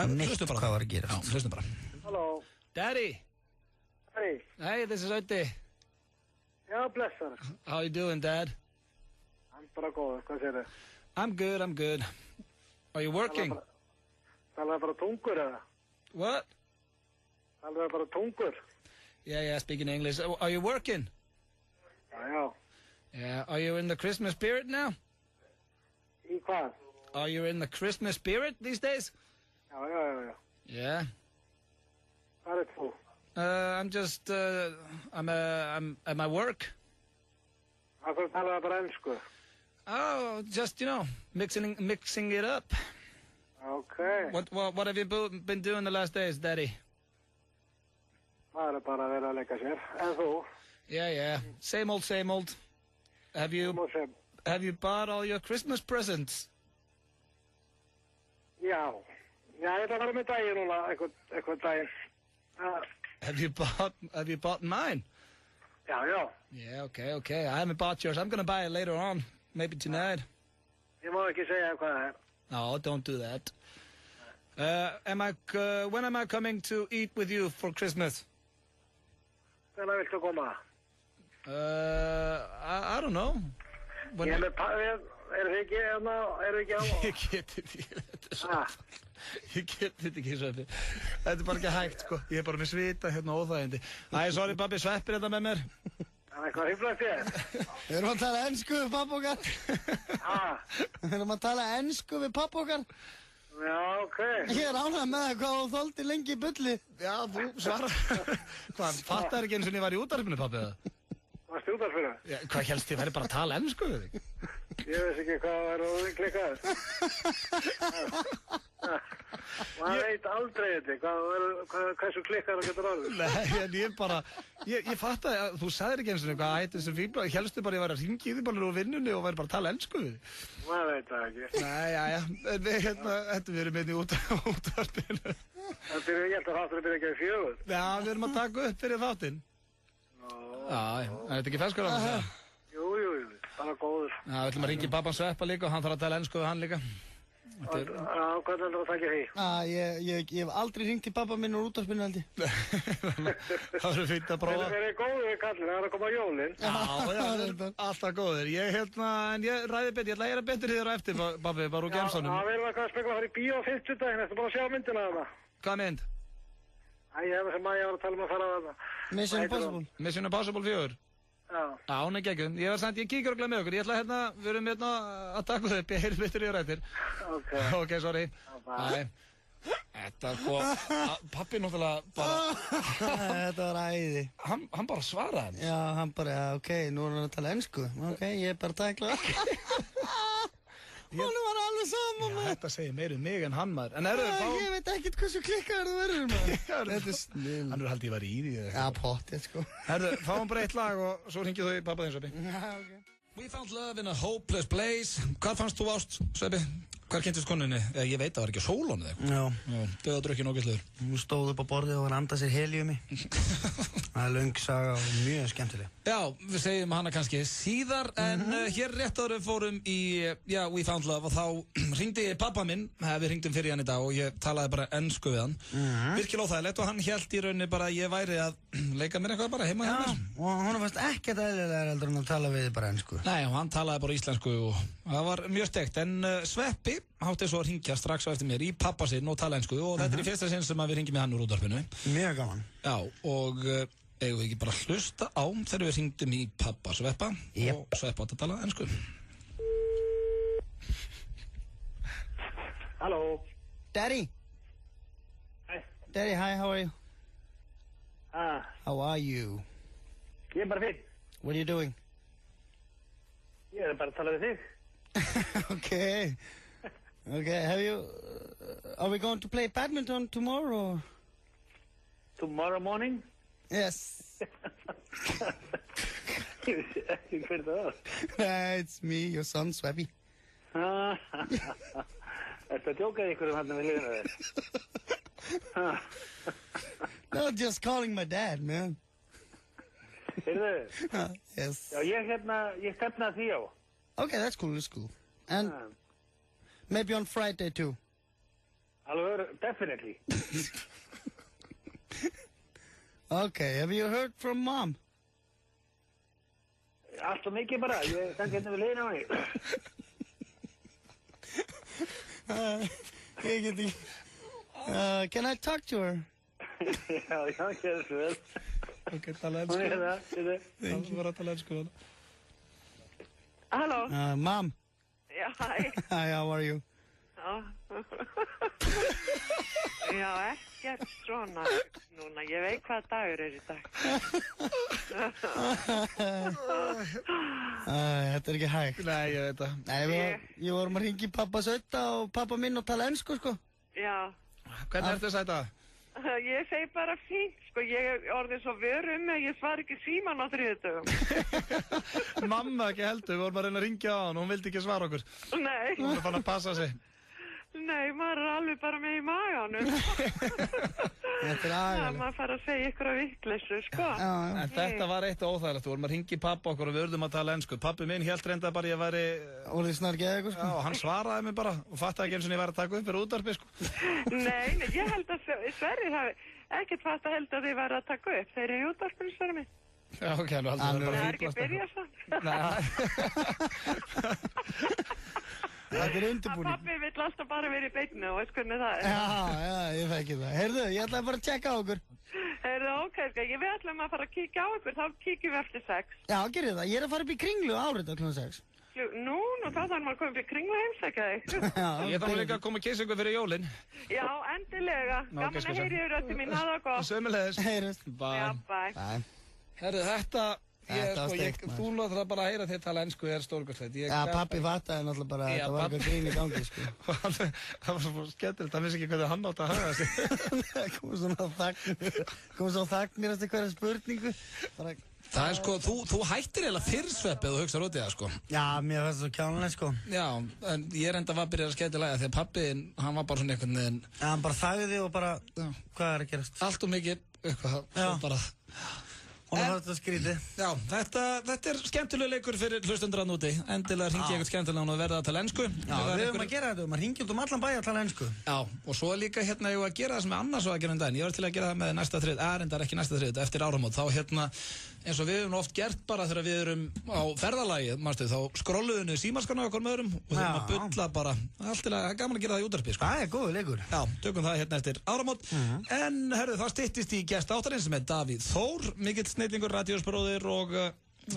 B: neitt hvað var að gera.
A: Já, hlustum bara.
P: Hello.
A: Daddy.
P: Hey.
A: Hey, this is Ötti.
P: Já, blessar.
A: How you doing, Dad?
P: I'm bara góð, hvað segir þið?
A: I'm good. Are you working?
P: Talaðu bara tungur eða?
A: What?
P: Talaðu bara tungur?
A: Yeah, speaking English. Are you working?
P: Já.
A: Yeah, are you in the Christmas spirit now?
P: Í hvað?
A: Are you in the Christmas spirit these days?
P: Já.
A: Yeah.
P: Hvað er þú?
A: I'm just, I'm at my work.
P: Hvað talaðu bara ensku?
A: Oh, just, mixing it up.
P: Okay.
A: What have you been doing the last days, Daddy?
P: Það er bara að vera að leika sér. En þú?
A: Yeah. Same old. Have you bought all your Christmas presents?
P: Já, ég ætla að fara með daginn núna, eitthvað daginn.
A: Have you bought mine?
P: Já.
A: Yeah, okay. I haven't bought yours. I'm gonna buy it later on, maybe tonight.
P: Ég má ekki segja hvað það er.
A: No, don't do that. When am I coming to eat with you for Christmas?
P: Hvenær viltu koma?
A: I don't know.
P: Ég er með þið ekki á?
A: Ég get þetta ekki, Sveppi. Þetta er bara ekki hægt, sko. Ég er bara með svita hérna óþægindi. Æ, sorry, pabbi, Sveppi er þetta með mér.
P: Það er eitthvað hiflagt þér.
B: Við erum að tala ensku við pappa okkar. Við erum að tala ensku við pappa okkar.
P: Já, ok.
B: Ég er ánægð með það hvað þú þoldi lengi í bulli.
A: Já, þú svarar. Hvað, fattar ekki eins og ég var í útvarpinu, pabbi, eða?
P: Varstu í útvarpinu?
A: Já, hvað helst ég væri bara að tala ensku við þig?
P: Ég veist ekki hvað það er að klikkaður. Maður veit aldrei þetta, hversu klikkar það getur orðið.
A: Nei, en ég bara, ég fatt að þú sagðir ekki eins og hvað ætti þessum fíbla, ég helstu bara ég væri að ringi í því bara úr vinnunni og væri bara að tala ensku við þig.
P: Maður veit það ekki.
A: Nei, en við erum einnig útvarpinu.
P: Ég held að þátturinn byrja ekki að 4.
A: Já, við erum að taka upp fyrir þáttinn. Já, er þetta ekki ferskur á það?
P: Jú, bara góður.
A: Já, við ætlum að ringi pappan Sveppa líka og hann þarf að tala ensku við hann líka.
P: Hvað er það að taka því?
B: Ég hef aldrei ringt í pappa minn úr útvarpinu, held ég.
A: Það verður fínt að prófa.
P: Þeir eru góðir kallin, það er að koma jólinn.
A: Já, alltaf góðir. En ég ræði betur, ég ætla að læra betur þér á eftir, pabbi, bara úr gemsanum.
P: Já, við erum að spekla að fara í bíó á 50 daginn, eftir bara að sjá myndina þarna.
A: Hvað mynd?
P: Ég hef sem að ég var að tala um að fara að þarna.
B: Mission Impossible.
A: Mission Impossible 4? Já, hún geggjum. Ég kíkir og glemði með okkur. Ég ætla við erum að taka upp. Ég heyri betur í rættir. Ok, sorry. Bye. Þetta pappi náttúrulega bara...
B: Þetta var æði.
A: Hann bara svaraði hann.
B: Já, hann bara, ok, nú er hann að tala ensku. Ok, ég bara tækla. Hún var alveg saman, maður.
A: Þetta segir meir mig en hann, maður. En
B: ég veit ekkert hversu klikkaður þú verður, maður. Þetta snill.
A: Hann haldið ég var í því.
B: Já, pottið, sko.
A: Fáum bara eitt lag og svo hringið þú í pappa þinn, Sveppi.
B: Já, ok.
A: We found love in a hopeless place. Hvar fannst þú ást, Sveppi? Hvar kynntist konunni? Ég veit, það var ekki Sólon eða eitthvað.
B: Já.
A: Döðadrukkin ógeðslegur.
B: Hún stóð upp á borðið og var að anda sér heliumi. Það er löng saga og mjög skemmtileg.
A: Já, við segjum hana kannski síðar, en hér rétt áður við fórum í, We Found Love og þá hringdi pappa minn, við hringdum fyrir hann í dag og ég talaði bara ensku við hann. Virkilega óþægilegt og hann hélt í rauninni bara að ég væri að leika mér eitthvað bara heima hjá mér.
B: Og hún fannst ekkert eðlilega heldur en að tala við bara ensku.
A: Nei, hann talaði bara íslensku og það var mjög steikt, en Sveppi hátti svo að hringja strax á eftir mér í pappa sinn og tala ensku og þetta er í fyrsta sinn sem við hringjum með hann úr útvarpinu.
B: Mjög gaman.
A: Já, og eigum við ekki bara hlusta á þegar við hringdum í pappa Sveppa og Sveppa átti að tala ensku.
P: Hello.
B: Daddy.
P: Hi.
B: Daddy, hi, how are you? How are you?
P: Ég bara finn.
B: What are you doing?
P: Ég bara að tala við þig.
B: Okay. Okay, have you... are we going to play badminton tomorrow?
P: Tomorrow morning?
B: Yes.
P: Hver er það?
B: It's me, your son, Swabby.
P: Ertu að djóka ykkur hann við liðinu þér?
B: No, just calling my dad, man.
P: Heyrðu?
B: Yes.
P: Já, ég stefna því á.
B: Okay, that's cool, And maybe on Friday too.
P: Definitely.
B: Okay, have you heard from Mom?
P: Allt og mikið bara, ég stend hérna við liðinu á henni.
B: Ég get ekki... can I talk to her?
P: Já, gerðu svo vel.
A: Ok, tala ensku.
P: Hún er það,
A: hann var að tala ensku.
Q: Halló.
B: Mom.
Q: Já, hæ.
B: Hi, how are you?
Q: Já, ekkert svona núna. Ég veit hvað dagur er í dag.
B: Þetta er ekki hægt.
A: Nei, ég veit það.
B: Nei, ég vorum að hringja í pappa Sötta og pappa minn og tala ensku, sko.
Q: Já.
A: Hvernig ertu að segja það?
Q: Ég segi bara fínt, sko. Ég er orðið svo vöru að ég svar ekki síman á þriðjudögum.
A: Mamma ekki heldur, við vorum að reyna að ringja á hann og hún vildi ekki svara okkur.
Q: Nei.
A: Hún er fann að passa sig.
Q: Nei, maður er alveg bara með í maganum.
B: Þetta er aðeins.
Q: Maður fara að segja ykkur að vitleysu, sko.
A: En þetta var eitt óþægilegt, við vorum að ringi pappa okkur og við urðum að tala ensku. Pappi minn hélt reynda bara ég væri...
B: Orðið snarkið eða eitthvað, sko.
A: Já, og hann svaraði mig bara og fattaði ekki eins og ég væri að taka upp fyrir útvarpi, sko.
Q: Nei, ég held að Sverrir hafi ekkert fatt að held að þið væri að taka upp. Þeir eru í útvarpinu, Sverrir minn.
A: Já, ok, hann
Q: það er ekki byrjað svo.
B: Þetta er undirbúning.
Q: Pappi vill alltaf bara vera í beinni og veist hvernig það er.
B: Já, ég þekki það. Heyrðu, ég ætlaði bara að tjekka á okkur.
Q: Heyrðu, ok, við ætlum að fara að kíkja á okkur, þá kíkjum við eftir 6.
B: Já, gerðu það. Ég er að fara upp í Kringlu árið á kl. 6.
Q: Nú, þá þarf maður að koma upp í Kringlu og heimsækja þig.
A: Ég þarf líka að koma að kissa ykkur fyrir jólin.
Q: Já, endilega. Gaman að heyri yfir öttu mín, hafa það gott.
A: Sömulegis.
B: Heyrðust.
Q: Já, bye.
A: Herðu, þú náttúrulega bara að heyra þér tala ensku er stórkostlegt.
B: Já, pappi fattaði náttúrulega bara að þetta var eitthvað grín í gangi, sko.
A: Það var svo skemmtilegt, það vissi ekki hvernig hann átt að hafa sig.
B: Það kom svo þagnir eftir hverja spurningu.
A: Það er sko, þú hættir eiginlega fyrr Sveppi ef þú hugsar út í það, sko.
B: Já, mér fannst það svo kjánulegt, sko.
A: Já, en ég reynda var að byrja að skemmtilega því að pappi, hann var bara svona einhvern veginn...
B: Já, hann bara þagði og bara, hvað er að gerast?
A: Allt og mikið, eitthvað, svo bara...
B: Og þetta skrítið.
A: Já, þetta er skemmtilega leikur fyrir hlustendur að núti. Endilega hringi eitthvað skemmtilega og verða að tala ensku.
B: Já, við höfum að gera þetta, maður hringi út allan bæ að tala ensku.
A: Já, og svo líka ég að gera það sem er annars og að gera daginn. Ég var til að gera það með næsta þrið, reyndar ekki næsta þrið, eftir áramót. Þá eins og við höfum oft gert bara þegar við erum á ferðalagi, þá skrolluðum við símaskana okkur með öðrum og þurfum að bulla bara. Allt til að gaman að gera það í útvarpi, sko.
B: Það er góður leikur.
A: Já, tökum það eftir áramót. En herðu, það styttist í gest áttarins sem er Davíð Þór, mikill snillingur, radíósbróðir og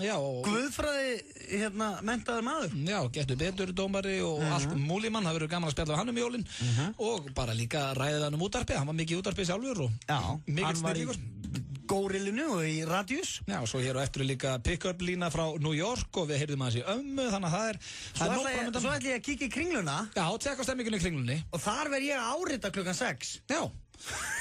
A: Já,
B: Guðfræði, menntaður maður.
A: Já, Getur betur dómari og allt Múlimann, það verður gaman að spjalla við hann jólin og bara líka ræðið hann útvarpi, hann var mikið í útvarpi sjálfur og mikill snillingur.
B: Górillinu og í Radius.
A: Já, og svo hér á eftir líka pick-up lína frá New York og við heyrðum aðeins í ömmu, þannig að það er nóg framöndan.
B: Svo ætla ég að kíkja í Kringluna.
A: Já, tjekka stemmingunni í Kringlunni.
B: Og þar verð ég að árita klukkan 6.
A: Já,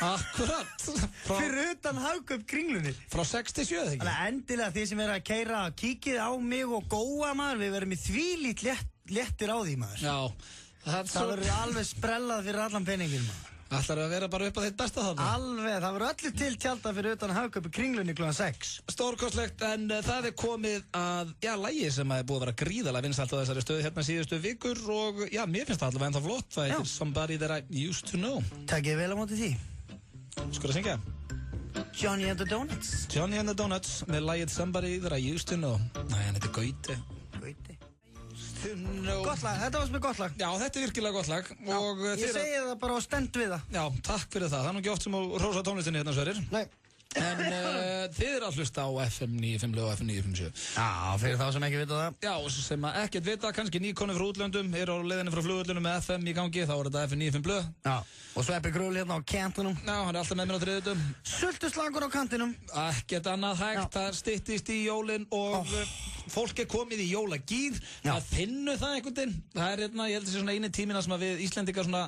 A: akkurat.
B: Fyrir utan Hagkaup Kringlunni.
A: Frá 6 til 7, þegar ekki?
B: Þannig að endilega þið sem er að keyra, kíkið á mig og góa maður, við verðum í þvílít léttir á því maður.
A: Já.
B: Það verður alveg sprellað fyrir allan peningin maður.
A: Ætlar að vera bara upp á þitt besta þarna?
B: Alveg, það verður allir til tjálta fyrir utan Hagkaup Kringlunni klukkan 6.
A: Stórkostlegt, en það er komið að, lagi sem er búið að vera gríðalega vinsælt á þessari stöðu hérna síðustu vikur og mér finnst það allavega ennþá flott, það heitir Somebody That I Used To Know.
B: Takkið vel á móti því.
A: Skur að syngja?
B: Johnny and the Donuts.
A: Johnny and the Donuts með lagið Somebody That I Used To Know. Næ, hann heitir Gauti.
B: Gott lag, þetta var sem er gott lag.
A: Já, þetta er virkilega gott lag. Og
B: ég segi það bara og stend við það.
A: Já, takk fyrir það. Það er nú ekki oft sem þú rósa tónlistinni hérna, Sverrir.
B: Nei.
A: En þið eru að hlusta á FM 95 og FM 957.
B: Já, fyrir þá sem ekki vita það.
A: Já, sem að ekkert vita, kannski nýkonur frá útlöndum, eru á leiðinni frá flugvöllunum með FM í gangi, þá er þetta FM 95 blöð.
B: Já, og Sveppi Krull hérna á kantinum.
A: Já, hann er alltaf með mér á þriðjutum.
B: Sultuslagur á kantinum.
A: Ekkert annað hægt, það styttist í jólin og fólk er komið í jólagýr. Það finnur það einhvern veginn. Það er hérna, ég held að það sé svona eini tímina sem að við Íslendingar svona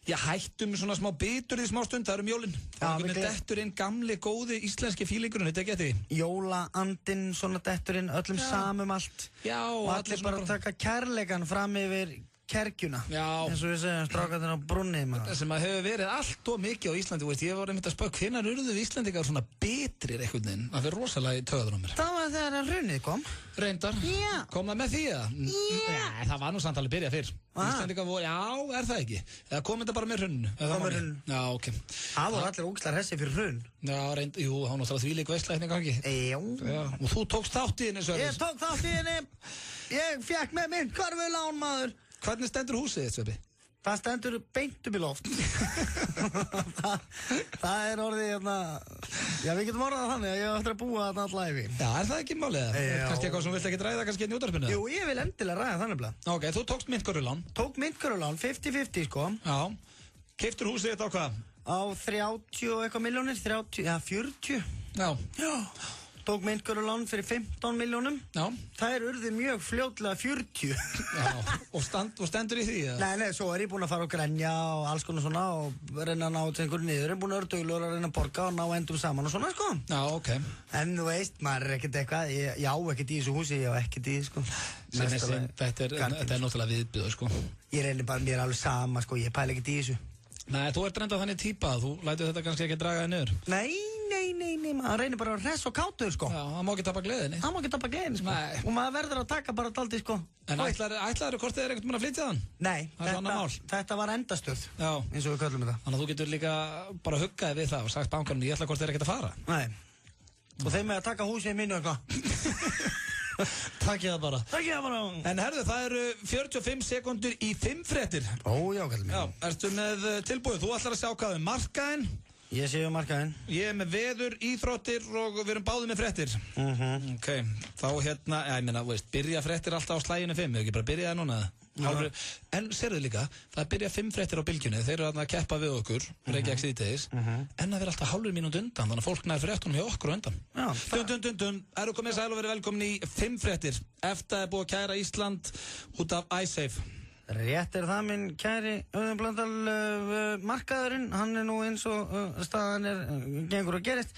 A: hættum svona smá bitur í smá stund, það jólin. Það er dettur inn gamli, góði íslenski fílingurinn, þetta ekki eftir því.
B: Jólaandinn, svona dettur inn, öllum samum allt.
A: Já,
B: og allir bara taka kærleikan fram yfir kerkjuna.
A: Já.
B: Eins og við segjum, strákarnir á brunni, maður.
A: Sem að hefur verið allt og mikið á Íslandi, veist, ég var einmitt að spá, hvenær urðu við Íslandingar svona betrir einhvern veginn? Það fyrir rosalega í töður á mér.
B: Það var þegar hrunið kom.
A: Reyndar?
B: Já.
A: Kom það með því eða? Já. Það var nú samt alveg byrjað fyrr. Íslandingar voru, já, er það ekki? Eða kom þetta bara með hruninu?
B: Það með hruninu.
A: Já, ok.
B: Það voru allir ógislar hessi fyrir hrun.
A: Já, jú, hann náttúrulega þvílík veisla hérna gangi. Já. Og þú tókst þátt í henni, Sverrir.
B: Ég tók þátt í henni. Ég fékk með myntkörfulán, maður.
A: Hvernig stendur húsið þitt, Sveppi?
B: Það stendur beint upp í loft. það er orðið hérna. Já, við getum orðað þannig að ég ætti að búa þarna all ævi.
A: Já, er það ekki málið það? Kannski eitthvað sem þú vilt ekki ræða kannski hérna í útvarpinu?
B: Jú, ég vil endilega ræða þannig blað.
A: Ok, þú tókst myntkörfulán.
B: Tók myntkörfulán, 50-50 sko.
A: Já. Keyptir húsið þitt á hvað?
B: Á 30 og eitthvað milljónir, 40.
A: Já.
B: Já. Tók myntkörfulán fyrir 15 milljónum.
A: Já.
B: Það urðu mjög fljótlega 40.
A: Já, og stendur í því?
B: Nei, svo er ég búinn að fara og grenja og alls konar svona og reyna að ná til einhverju niður. Ég er búinn að vera duglegur að reyna að borga og ná endum saman og svona, sko.
A: Já, ok.
B: En þú veist, maður er ekkert eitthvað, ég á ekkert í þessu húsi, ég á ekkert í því, sko.
A: Þetta er náttúrulega viðbjöð, sko.
B: Ég reynir bara, mér er alveg sama, sko, ég pæla ekkert í þessu.
A: Nei, þú ert reynda þannig típa, þú lætur þetta kannski ekki draga þig niður.
B: Nei, maður reynir bara að hress og kátur, sko.
A: Já, það má ekki tappa gleðinni.
B: Það má ekki tappa gleðinni, sko.
A: Nei.
B: Og maður verður að taka bara daldi, sko.
A: En ætlaður hvort þið einhvern veginn að flytja þann?
B: Nei, þetta var endastöð, eins og við köllum þetta.
A: Þannig að þú getur líka bara huggaði við það og sagt bankanum, ég ætla hvort þið ekkert að fara.
B: Nei. Og þeim með að taka húsið mínu eitthvað.
A: Takk ég það bara. En herðu, það eru 45 sekundur í 5 fréttir.
B: Ó, já, kallum ég.
A: Já, ertu með tilbúið? Þú ætlar að sjá hvað er markaðinn.
B: Ég sé markaðinn.
A: Ég er með veður, íþróttir og við erum báðið með fréttir. Ok, þá hérna, ég meina, veist, byrja fréttir alltaf á slæginu 5, hefur ekki bara byrjaði núna? En sérðu líka, það byrja 5 fréttir á bylgjunni, þeir eru að keppa við okkur, Reykjavík síðdegis, en það verður alltaf hálfur mínútu undan, þannig að fólk nær fréttunum hjá okkur undan. Eru komið sæl og verið velkomin í 5 fréttir. EFTA er búið að kæra Ísland út af Icesave.
B: Rétt er það, minn kæri Auðun Blöndal, markaðurinn, hann er nú eins og staðan gengur og gerist.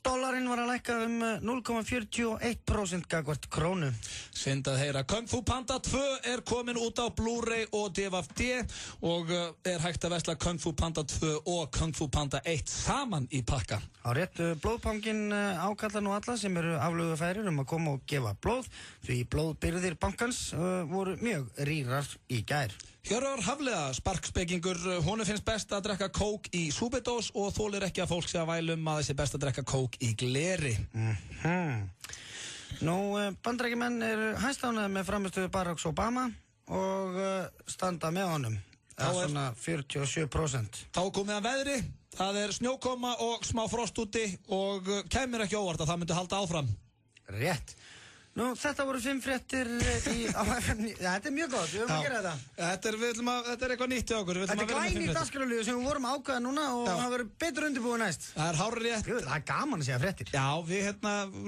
B: Dollarinn var að lækka 0,41% gagvart krónu.
A: Synd að heyra. Kung Fu Panda 2 er komin út á Blu-ray og DVD og er hægt að vesla Kung Fu Panda 2 og Kung Fu Panda 1 saman í pakka.
B: Á rétt, blóðbankinn ákallar nú alla sem eru aflögufærir að koma og gefa blóð, því blóðbyrðir bankans voru mjög rýrar í gær.
A: Hjörvar Hafliða, sparkspekingur, honum finnst best að drekka kók í súpidós og þolir ekki að fólk sé að vælum að þessi best að drekka kók í gleri.
B: Nú, bandarækjumenn eru hæstánað með framistöðu Barack Obama og standa með honum. Það er svona 47%.
A: Þá komið að veðri, það er snjókoma og smá frost úti og kemur ekki óvart að það myndi halda áfram.
B: Rétt. Nú, þetta voru 5 fréttir á FM. Þetta mjög gott, við höfum að gera þetta.
A: Þetta er eitthvað nýtt í okkur.
B: Þetta er glænýtt dagskrárliður sem við vorum að ákveða núna og það verður betur undirbúið næst.
A: Það er hárrétt.
B: Það er gaman að segja fréttir.
A: Já, við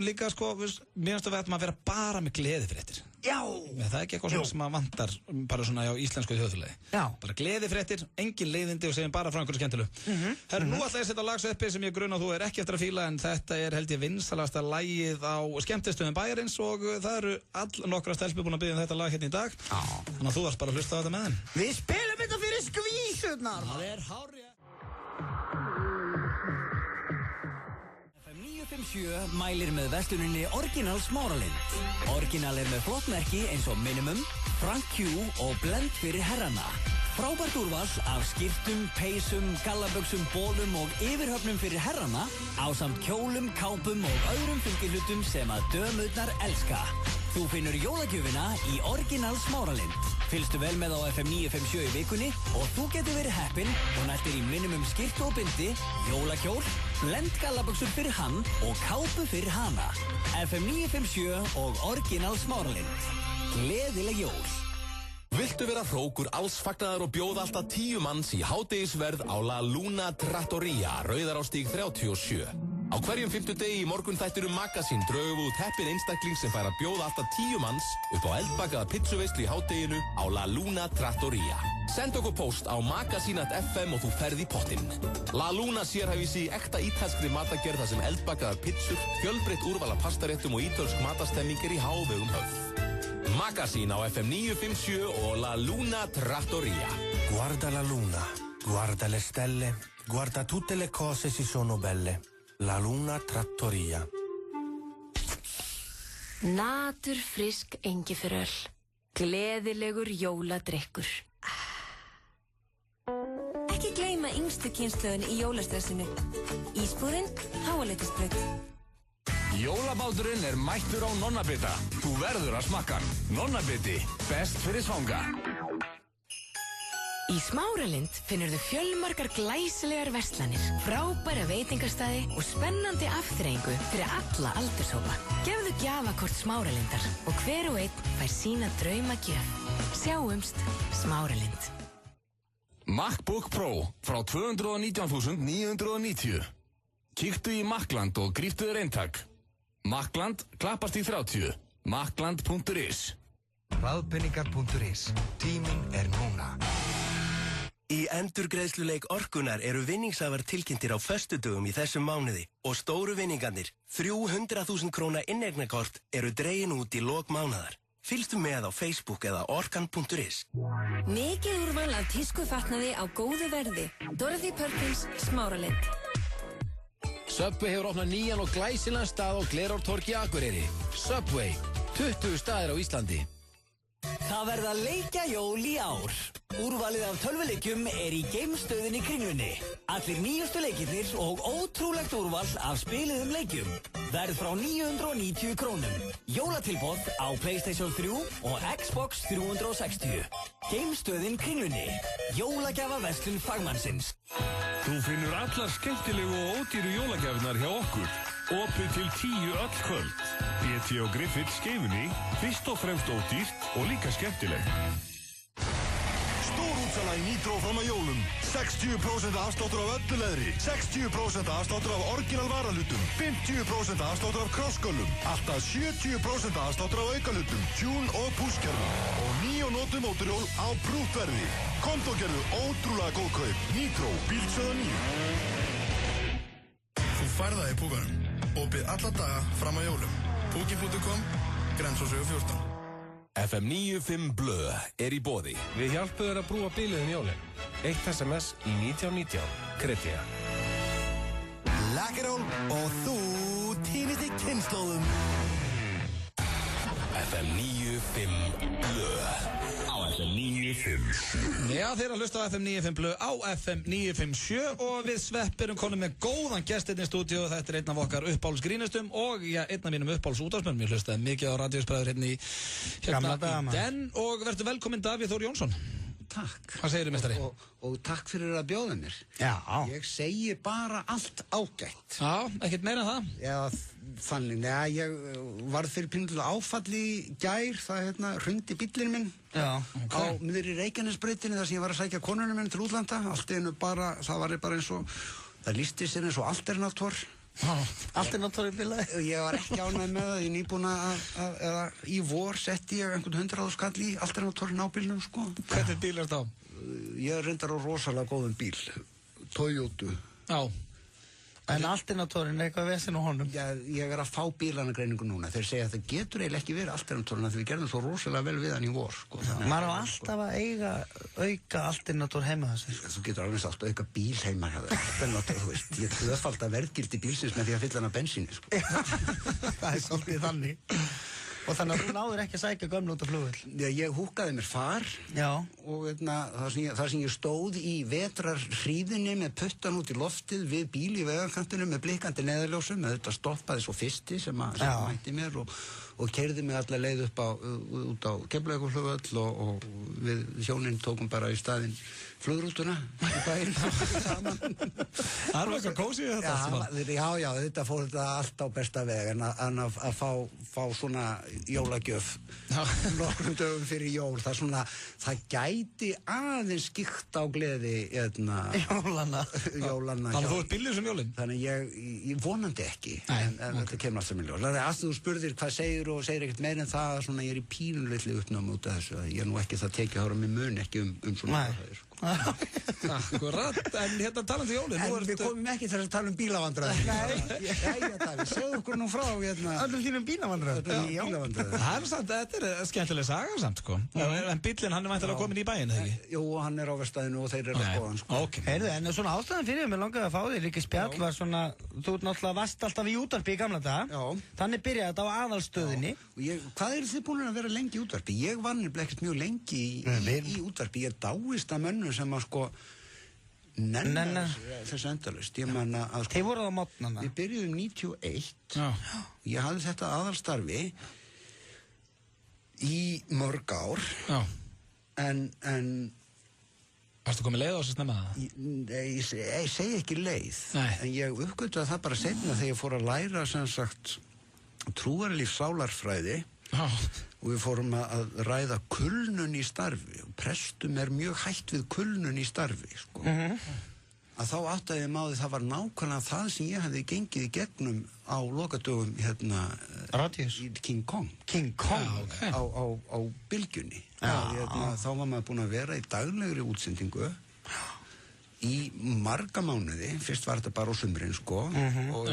A: líka sko, mér finnst að við ættum að vera bara með gleðifréttir.
B: Já!
A: Það er ekki eitthvað sem að vantar bara svona á íslensku þjóðfélagi.
B: Já.
A: Bara gleðifréttir, engin leiðindi og segjum bara frá einhverju skemmtilegu. Herru, nú ætla ég að setja lagsveppi sem ég gruna þú er ekki eftir að fíla en þetta er held ég vinsalasta lagið á skemmtistöðum bæjarins og það eru nokkra stelpur búin að biðja þetta lag hérna í dag. Já. Þannig að þú varst bara að hlusta á þetta með þeim.
B: Við spilum þetta fyrir skvísurnar!
A: Það er hárrétt.
D: FM 957 mælir með versluninni Original Smáralind. Original er með flottmerki eins og Minimum, Frank Q og Blend fyrir herrana. Frábært úrval af skyrtum, peysum, gallaböksum, bólum og yfirhöfnum fyrir herrana ásamt kjólum, kápum og öðrum fylgihlutum sem að dömurnar elska. Þú finnur jólagjöfina í Original Smáralind. Fylgstu vel með á FM 957 í vikunni og þú getur verið heppinn og nættir í Minimum skyrtu og bindi, jólakjól, Blend gallaböksur fyrir hann og kápu fyrir hana. FM 957 og Original Smáralind. Gleðileg jól.
E: Viltu vera hrókur allsfagnaðar og bjóða alltaf 10 manns í hádegisverð á La Luna Trattoria, Rauðarárstíg 37. Á hverjum 50 degi í morgunþættinum Magazine draugum við út heppinn einstakling sem fær að bjóða alltaf 10 manns upp á eldbakaða pizzuveislu í hádeginu á La Luna Trattoria. Send okkur post á magazine.fm og þú ferð í pottinn. La Luna sérhæfir sig í ekta ítalskri matagerð þar sem eldbakaðar pizzur, fjölbreytt úrval af pastaréttum og ítölsk matastemming er í hávegum höfð. Magazine á FM 957 og La Luna Trattoria.
H: Guarda la luna, guarda le stelle, guarda tutte le cose si sono belle. La Luna Trattoria.
R: Naturfrisk engiföröl. Gleðilegur jóladrykkur.
S: Ekki gleyma yngstu kynslóðin í jólastressinu. Ísbúðin, Háaleitisbraut.
K: Jólabáturinn er mættur á Nonnabita. Þú verður að smakka hann. Nonnabiti, best fyrir svanga.
R: Í Smáralind finnur þú fjölmargar glæsilegar verslanir, frábæra veitingastæði og spennandi afþreyingu fyrir alla aldurshópa. Gefðu gjafakort Smáralindar og hver og einn fær sína draumagjöf. Sjáumst, Smáralind.
K: MacBook Pro frá 219.990. Kíktu í Macland og gríptu þér eintak. Macland klappast í 30. Macland.is.
H: Hraðpenningar.is. Tíminn er núna. Í endurgreiðsluleik Orkunar eru vinningshafar tilkynntir á föstudögum í þessum mánuði og stóru vinningarnir, 300.000 króna inneignarkort, eru dregin út í lok mánaðar. Fylgstu með á Facebook eða orkan.is.
S: Mikið úrval af tískufatnaði á góðu verði. Dorothy Perkins, Smáralind.
T: Subway hefur opnað nýjan og glæsilegan stað á Glerártorgi í Akureyri. Subway, 20 staðir á Íslandi.
D: Það verða leikjajól í ár. Úrvalið af tölvuleikjum er í geimstöðinni Kringlunni. Allir nýjustu leikirnir og ótrúlegt úrval af spiluðum leikjum. Verð frá 990 krónum. Jólatilboð á PlayStation 3 og Xbox 360. Geimstöðin Kringlunni. Jólagjafaverslun fagmannsins.
K: Þú finnur allar skemmtilegu og ódýru jólagjafirnar hjá okkur. Opið til 10 öll kvöld. BT og Griffith skeifunni, fyrst og fremst ódýrt og líka skemmtilegt.
I: Stórútsala í Nitro fram að jólum. 60% afsláttur af öllu leðri. 60% afsláttur af orginal varalutum. 50% afsláttur af krossgöllum. Alltaf 70% afsláttur af aukalutum, tjún og púskerfum. Og ný og notu mótorhjól á prúftverði. Komdu og gerðu ótrúlega góð kaup. Nitro, bílsöða 9.
U: Þú færða í púkanum. Opið alla daga fram að jólum. Púki.com, Grensásvegur 14.
E: FM 95 Blö er í boði.
O: Við hjálpum þér að brúa bílið jólin. 1 SMS í 1919. Kredía.
H: Lakkeról og þú týnist í kynnslóðum.
E: FM 95 Blö á FM 95.
A: Já, þeir að hlusta á FM 95 Blö á FM 957 og við Svepp erum konum með góðan gest inn í stúdíu og þetta er einn af okkar uppáhaldsgrínustum og einn af mínum uppáhaldsútvarpsmönnum. Ég hlustaði mikið á radíóspræður hérna í Den og verður velkominn Davíð Þór Jónsson.
B: takk.
A: Hvað segirðu, meistari?
B: Og takk fyrir að bjóða mér.
A: Já.
B: Ég segi bara allt ágætt.
A: Já, ekkert meira en það?
B: Já, þannig, ég varð fyrir pínlega áfalli í gær, það hrundi bíllinn minn á miðri Reykjanesbrautinni þar sem ég var að sækja konunum minn til útlanda. Allt einu bara, það var bara eins og, það lýsti sér eins og alternator.
C: Alternator í bilaði?
B: Ég var ekki ánægð með það, ég nýbúin eða í vor setti ég einhvern 100.000 skall í alternatorinn á bílnum, sko.
A: Hvernig bíl er þetta á?
B: Ég reyndar á rosalega góðum bíl, Toyota.
A: Já.
C: En alternatorinn er eitthvað vesen á honum?
B: Ég að fá bílanagreiningu núna. Þeir segja að það getur eiginlega ekki verið alternatorinn því við gerðum svo rosalega vel við hann í vor, sko.
C: Maður á alltaf að auka alternator heima þessu.
B: Þú getur alveg alltaf auka bíl heima hjá þér. Alternator, þú veist, ég tvöfalda verðgildi bílsins með því að fylla hann af bensíni, sko.
C: Það er svolítið þannig. Og þannig að þú náður ekki að sækja gömlu út af flugvöll?
B: Ég húkkaði mér far og þar sem ég stóð í vetrarhríðinni með puttan út í loftið við bíl í vegarkantinu með blikkandi neðarljósum, með þetta stoppaði svo fyrsti sem mætti mér og keyrði mig alla leið út á Keflavíkurflugvöll og við hjónin tókum bara í staðinn flugrútuna í bæinn saman.
A: Það er eitthvað kósið þetta?
B: Já, þetta fór þetta allt á besta veg en að fá svona jólagjöf nokkrum dögum fyrir jól, það gæti aðeins skikkt á gleði
C: Jólanna.
A: Þannig að þú ert bíllið sem jólinn?
B: Þannig ég vonandi ekki en þetta kemur alltaf með ljós. Þannig að þú spurðir hvað segir og segir ekkert meir en það svona ég er í pínulitli uppnámi út af þessu, ég er nú ekki það tekið ára með mun ekki svona það
A: Akkurat, en hérna talandi jólinn
B: En við komum ekki til að tala bílavandræði. Jæja, Davíð, segðu okkur nú frá
C: öllum þínum bílavandræði.
A: Það er samt, þetta er skemmtileg saga samt, sko. En bíllinn, hann er væntanlega komin í bæinn, eða ekki?
B: Jú, hann er á verkstæðinu og þeir eru að skoða hann, sko.
C: Heyrðu, en svona ástæðan fyrir mér langaði að fá þér líka spjall var svona, þú náttúrulega varst alltaf í útvarpi í gamla daga. Þannig byrjaði þetta á aðalstöðinni.
B: Hvað eru þið búin að vera lengi í útvarpi? Ég var nefnilega ekkert mjög lengi í útvarpi. Ég dáist að mönnum sem að sko nennar þessu endalaust. Ég man að
C: Þið voruð á mótnana?
B: Við byrjuðum 91. Ég hafði þetta aðalstarfi í mörg ár. En
A: Varstu komið leið á þessu snemma?
B: Ég segi ekki leið. En ég uppgötuði það bara seinna þegar ég fór að læra sem sagt trúarlífs sálarfræði og við fórum að ræða kulnun í starfi og prestum er mjög hætt við kulnun í starfi, sko. Að þá áttaði ég máði það var nákvæmlega það sem ég hefði gengið í gegnum á lokadögum í King Kong á Bylgjunni. Þá var maður búinn að vera í daglegri útsendingu í marga mánuði, fyrst var þetta bara á sumrin, sko, og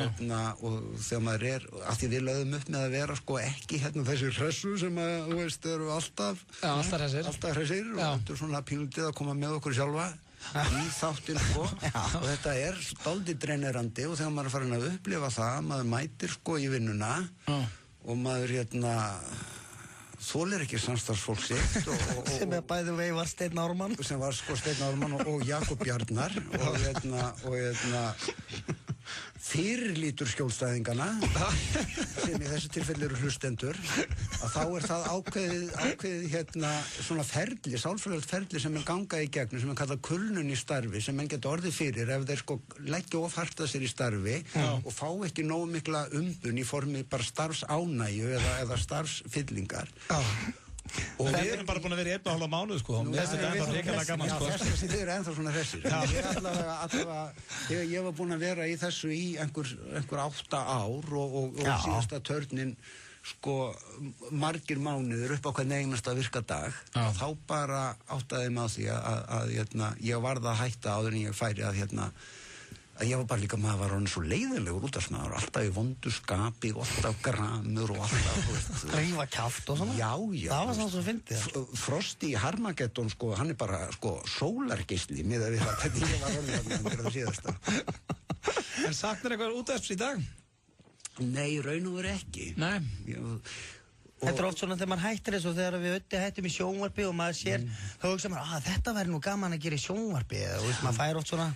B: þegar maður er, af því við lögðum upp með að vera, sko, ekki þessi hressu sem að, þú veist, eru alltaf hressir, og þetta er svona pínlítið að koma með okkur sjálfa í þáttinn, sko, og þetta er dálítið dreinerandi og þegar maður er farin að upplifa það, maður mætir, sko, í vinnuna og maður, þolir ekki samstarfsfólk sitt
C: sem er bæði vegi var Steinn Ármann
B: sem var sko Steinn Ármann og Jakob Bjarnar og fyrirlítur skjólstæðingana sem í þessu tilfelli eru hlustendur að þá er það ákveðið svona ferli, sálfræðilegt ferli sem er gangað í gegnum sem er kallað kulnun í starfi sem menn geta orðið fyrir ef þeir sko leggja of hart að sér í starfi og fá ekki nógu mikla umbun í formi bara starfsánægju eða starfsfyllingar
A: og við erum bara búin að vera í 1,5 mánuð, sko. Þessi er ennþá hrikalega gaman, sko.
B: Þið eru ennþá svona hressir. Ég allavega, þegar ég var búin að vera í þessu í einhver 8 ár og síðasta törnin, sko, margir mánuður upp á hvern einasta virka dag, þá bara áttaði mig á því að ég varð að hætta áður en ég færi að ég var bara líka, maður var orðinn svo leiðilegur útvarpsmaður, alltaf í vondu skapi og alltaf gramur og alltaf
C: rífa kjaft og svona?
B: Já.
C: Það var svona svo fyndið.
B: Frosti í Harmageddon, sko, hann er bara, sko, sólargeisli miðað við það, hvernig ég var orðinn fyrir það síðasta.
A: En saknar eitthvað útvarps í dag?
B: Nei, raun og veru ekki.
A: Nei.
C: Þetta er oft svona þegar maður hættir þessu og þegar við hættum í sjónvarpi og maður sér þá hugsa maður, þetta væri nú gaman að gera í sjónvarpi og maður fær oft svona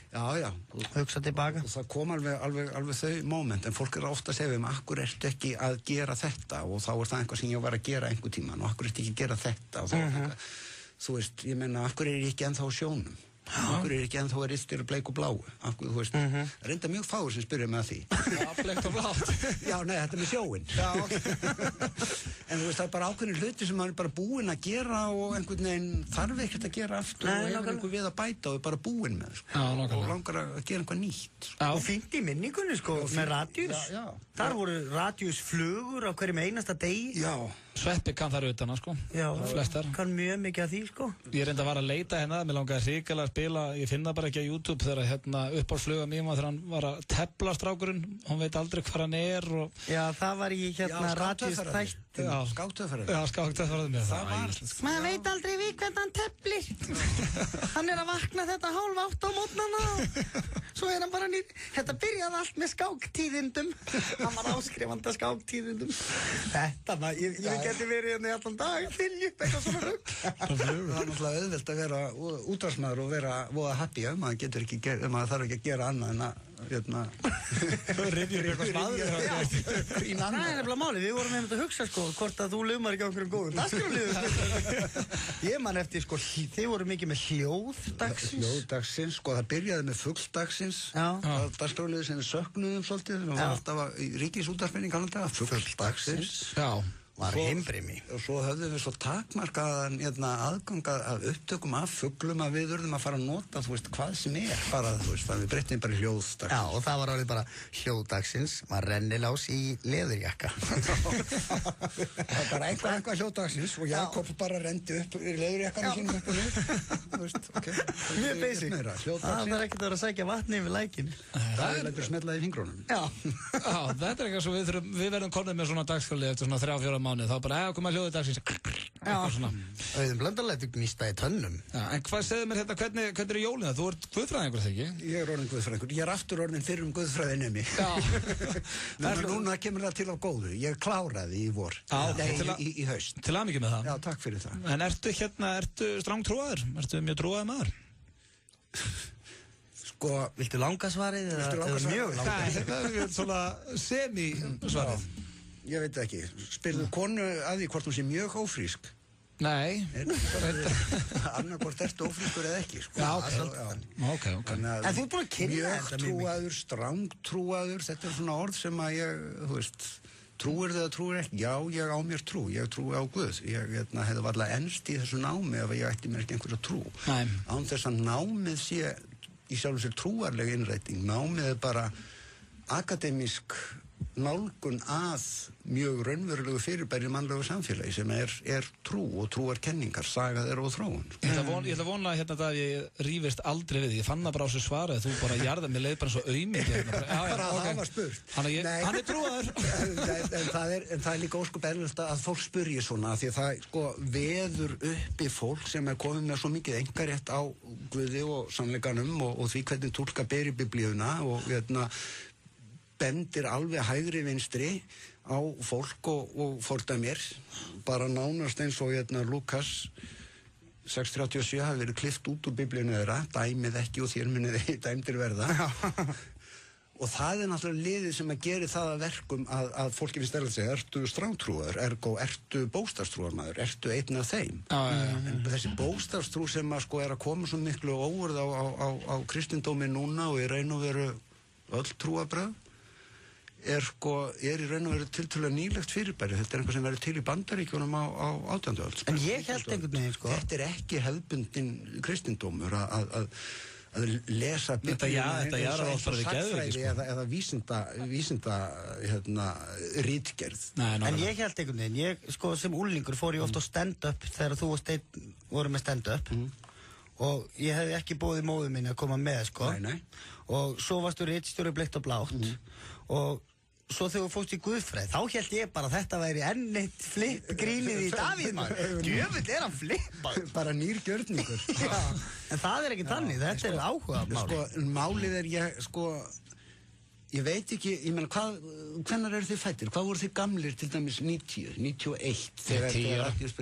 C: hugsa tilbaka.
B: Og það kom alveg þau moment en fólk er ofta að segja akkur ertu ekki að gera þetta og þá er það eitthvað sem ég var að gera einhver tíman og akkur ertu ekki að gera þetta og
F: þú veist, ég meina, af hverju ég ekki ennþá á sjónum? Af hverju ekki ennþá ristir bleik og bláu? Af hverju, þú veist, reynda mjög fáir sem spyrja mig að því.
A: Já, bleikt og blátt.
F: Já, nei, þetta með sjóinn. Já, ok. En þú veist, það er bara ákveðin hluti sem maður er bara búinn að gera og einhvern veginn þarf ekkert að gera aftur og hefur einhver við að bæta og er bara búinn með, sko. Já, og langar að gera eitthvað nýtt.
C: Já, og fínt í minningunni, sko, með radíus. Já. Þar voru radíusflugur á hverjum einasta degi.
F: Já.
A: Sveppi kann þar utan að, sko.
C: Já,
A: flestar.
C: Kann mjög mikið af því, sko.
A: Ég reyndi að vara að leita hérna, mér langaði hrikalega að spila, ég finna bara ekki á YouTube þegar hérna uppáhaldsfluga mín var þegar hann var að tefla strákurinn, hún veit aldrei hvað hann er og...
C: Já, það var í hérna radíus þættin.
F: Skáktöðferðin.
A: Já, skáktöðferðin mér.
F: Það var...
C: Maður veit aldrei við hvernig hann teflir. Hann er að vakna þetta 7:30 á mótnana og svo er hann bara nýr. Þetta byrjaði allt með skáktíðindum. Hann var áskrifandi að skáktíðindum. Þetta, ég geti verið hérna í allan dag að þylja upp eitthvað svona rugg.
F: Það er náttúrulega auðvelt að vera útvarpsmaður og vera voða happy maður getur ekki, maður þarf ekki að gera annað en að
A: rifjur eitthvað smaður.
C: Það er nefnilega málið, við vorum einmitt að hugsa sko hvort að þú lumar ekki á einhverjum góðum dagskrárliðum. Ég man eftir sko, þið voru mikið með hljóðdagsins.
F: Hljóðdagsins, sko það byrjaði með fugldagsins. Dagskrárliðið sem við söknuðum svolítið, það var alltaf í Ríkisútvarpsmenn í gamla daga, fugldagsins.
C: Já. Var heimbrimi.
F: Og svo höfðum við svo takmarkaðan aðgang að upptökum af fuglum að við urðum að fara að nota, þú veist, hvað sem er. Bara, þú veist, við breyttum bara hljóðdagsins.
C: Já, og það var alveg bara hljóðdagsins, var rennilás í leðurjakka.
F: Það var bara eitthvað hljóðdagsins og Jakob bara rendi upp í leðurjakkanum sínum upp og niður. Þú veist, ok.
C: Mjög basic. Það var ekkert að vera að sækja vatni yfir lækin.
F: Það er eitthvað smellaði í fingrunum.
C: Já,
A: þetta er eitthvað svo við verðum komnir með svona dagskrárlið eftir svona 3-4 mánuð, þá bara, koma hljóðið dagsins.
C: Auðvitað blöndarlega gnýsta í tönnum.
A: En hvað segðu mér hérna, hvernig er jólina? Þú ert guðfræðingur, þegar ekki?
F: Ég er orðin guðfræðingur. Ég er aftur orðin fyrrum guðfræðinemi. Núna kemur það til á góðu. Ég kláraði í vor. Í haust.
A: Til hamingju með það.
F: Já, takk fyrir það.
A: En ertu strangtrúaður? Ertu mjög trúaður maður?
F: Sko,
C: viltu langa svarið eða mjög langa?
A: Nei, þetta er svona semi-svarið.
F: Ég veit ekki. Spyrðu konu að því hvort hún sé mjög ófrísk?
A: Nei.
F: Annarkvort ertu ófrískur eða ekki, sko.
A: Já, ok.
C: En þú er búin að kynna
F: þetta mjög trúaður, strangtrúaður, þetta er svona orð sem að ég, þú veist, trúir þið eða trúir ekki? Já, ég á mér trú, ég trúi á Guð. Ég hefði varla ennst í þessu námi ef ég ætti mér ekki einhverja trú.
A: Nei.
F: Án þess að námið sé í sjálfu sér trúarleg innræting. Námið er bara akademísk nálgun að mjög raunverulegu fyrirbæri mannlegu samfélagi sem er trú og trúarkenningar, saga þeirra og þróun.
A: Ég ætla að vona hérna að ég rífist aldrei við því. Ég fann það bara á sér svarað, þú bara jarðað, mér leið bara svo auðmikið hérna.
F: Það var spurt.
A: Hann er trúaður.
F: En það er líka óskup eðlilegt að fólk spyrji svona, því að það sko veður uppi fólk sem er komið með svo mikið einkarétt á Guði og sannleikanum og því hvernig túlka beri biblíuna og bendir alveg hægri vinstri á fólk og fordæmir, bara nánast eins og Lukas 6:37 hafi verið klippt út úr biblíunni þeirra, dæmið ekki og þér munið dæmdir verða. Og það er náttúrulega liðið sem að gera það að verkum að fólki finnst að segja, ertu strangtrúaður, ergo ertu bókstafstrúarmaður, ertu einn af þeim. En þessi bókstafstrú sem að sko er að koma svo miklu óvörð á kristindómi núna og í raun og veru öll trúarbrögð, er í raun og veru tiltölulega nýlegt fyrirbæri. Þetta er eitthvað sem verður til í Bandaríkjunum á 18. öld.
C: En ég held einhvern veginn, sko.
F: Þetta er ekki hefðbundin kristindómur að lesa biblíuna eins og sagnfræði eða vísinda ritgerð.
C: En ég held einhvern veginn, ég sko sem úlingur fór ég oft á stand-up þegar þú og Steinn voru með stand-up og ég hefði ekki boðið móður minni að koma með, sko. Og svo varstu ritstjóri Bleikt og blátt og svo þegar þú fórst í guðfræði, þá held ég bara að þetta væri enn eitt flipp grínið í Davíð, maður. Djöfull er hann flippað.
F: Bara nýr gjörningur.
C: Já, en það er ekki þannig, þetta er áhuga mál.
F: Málið er ég veit ekki, ég meina, hvenær eru þið fættir? Hvað voru þið gamlir til dæmis 90, 91?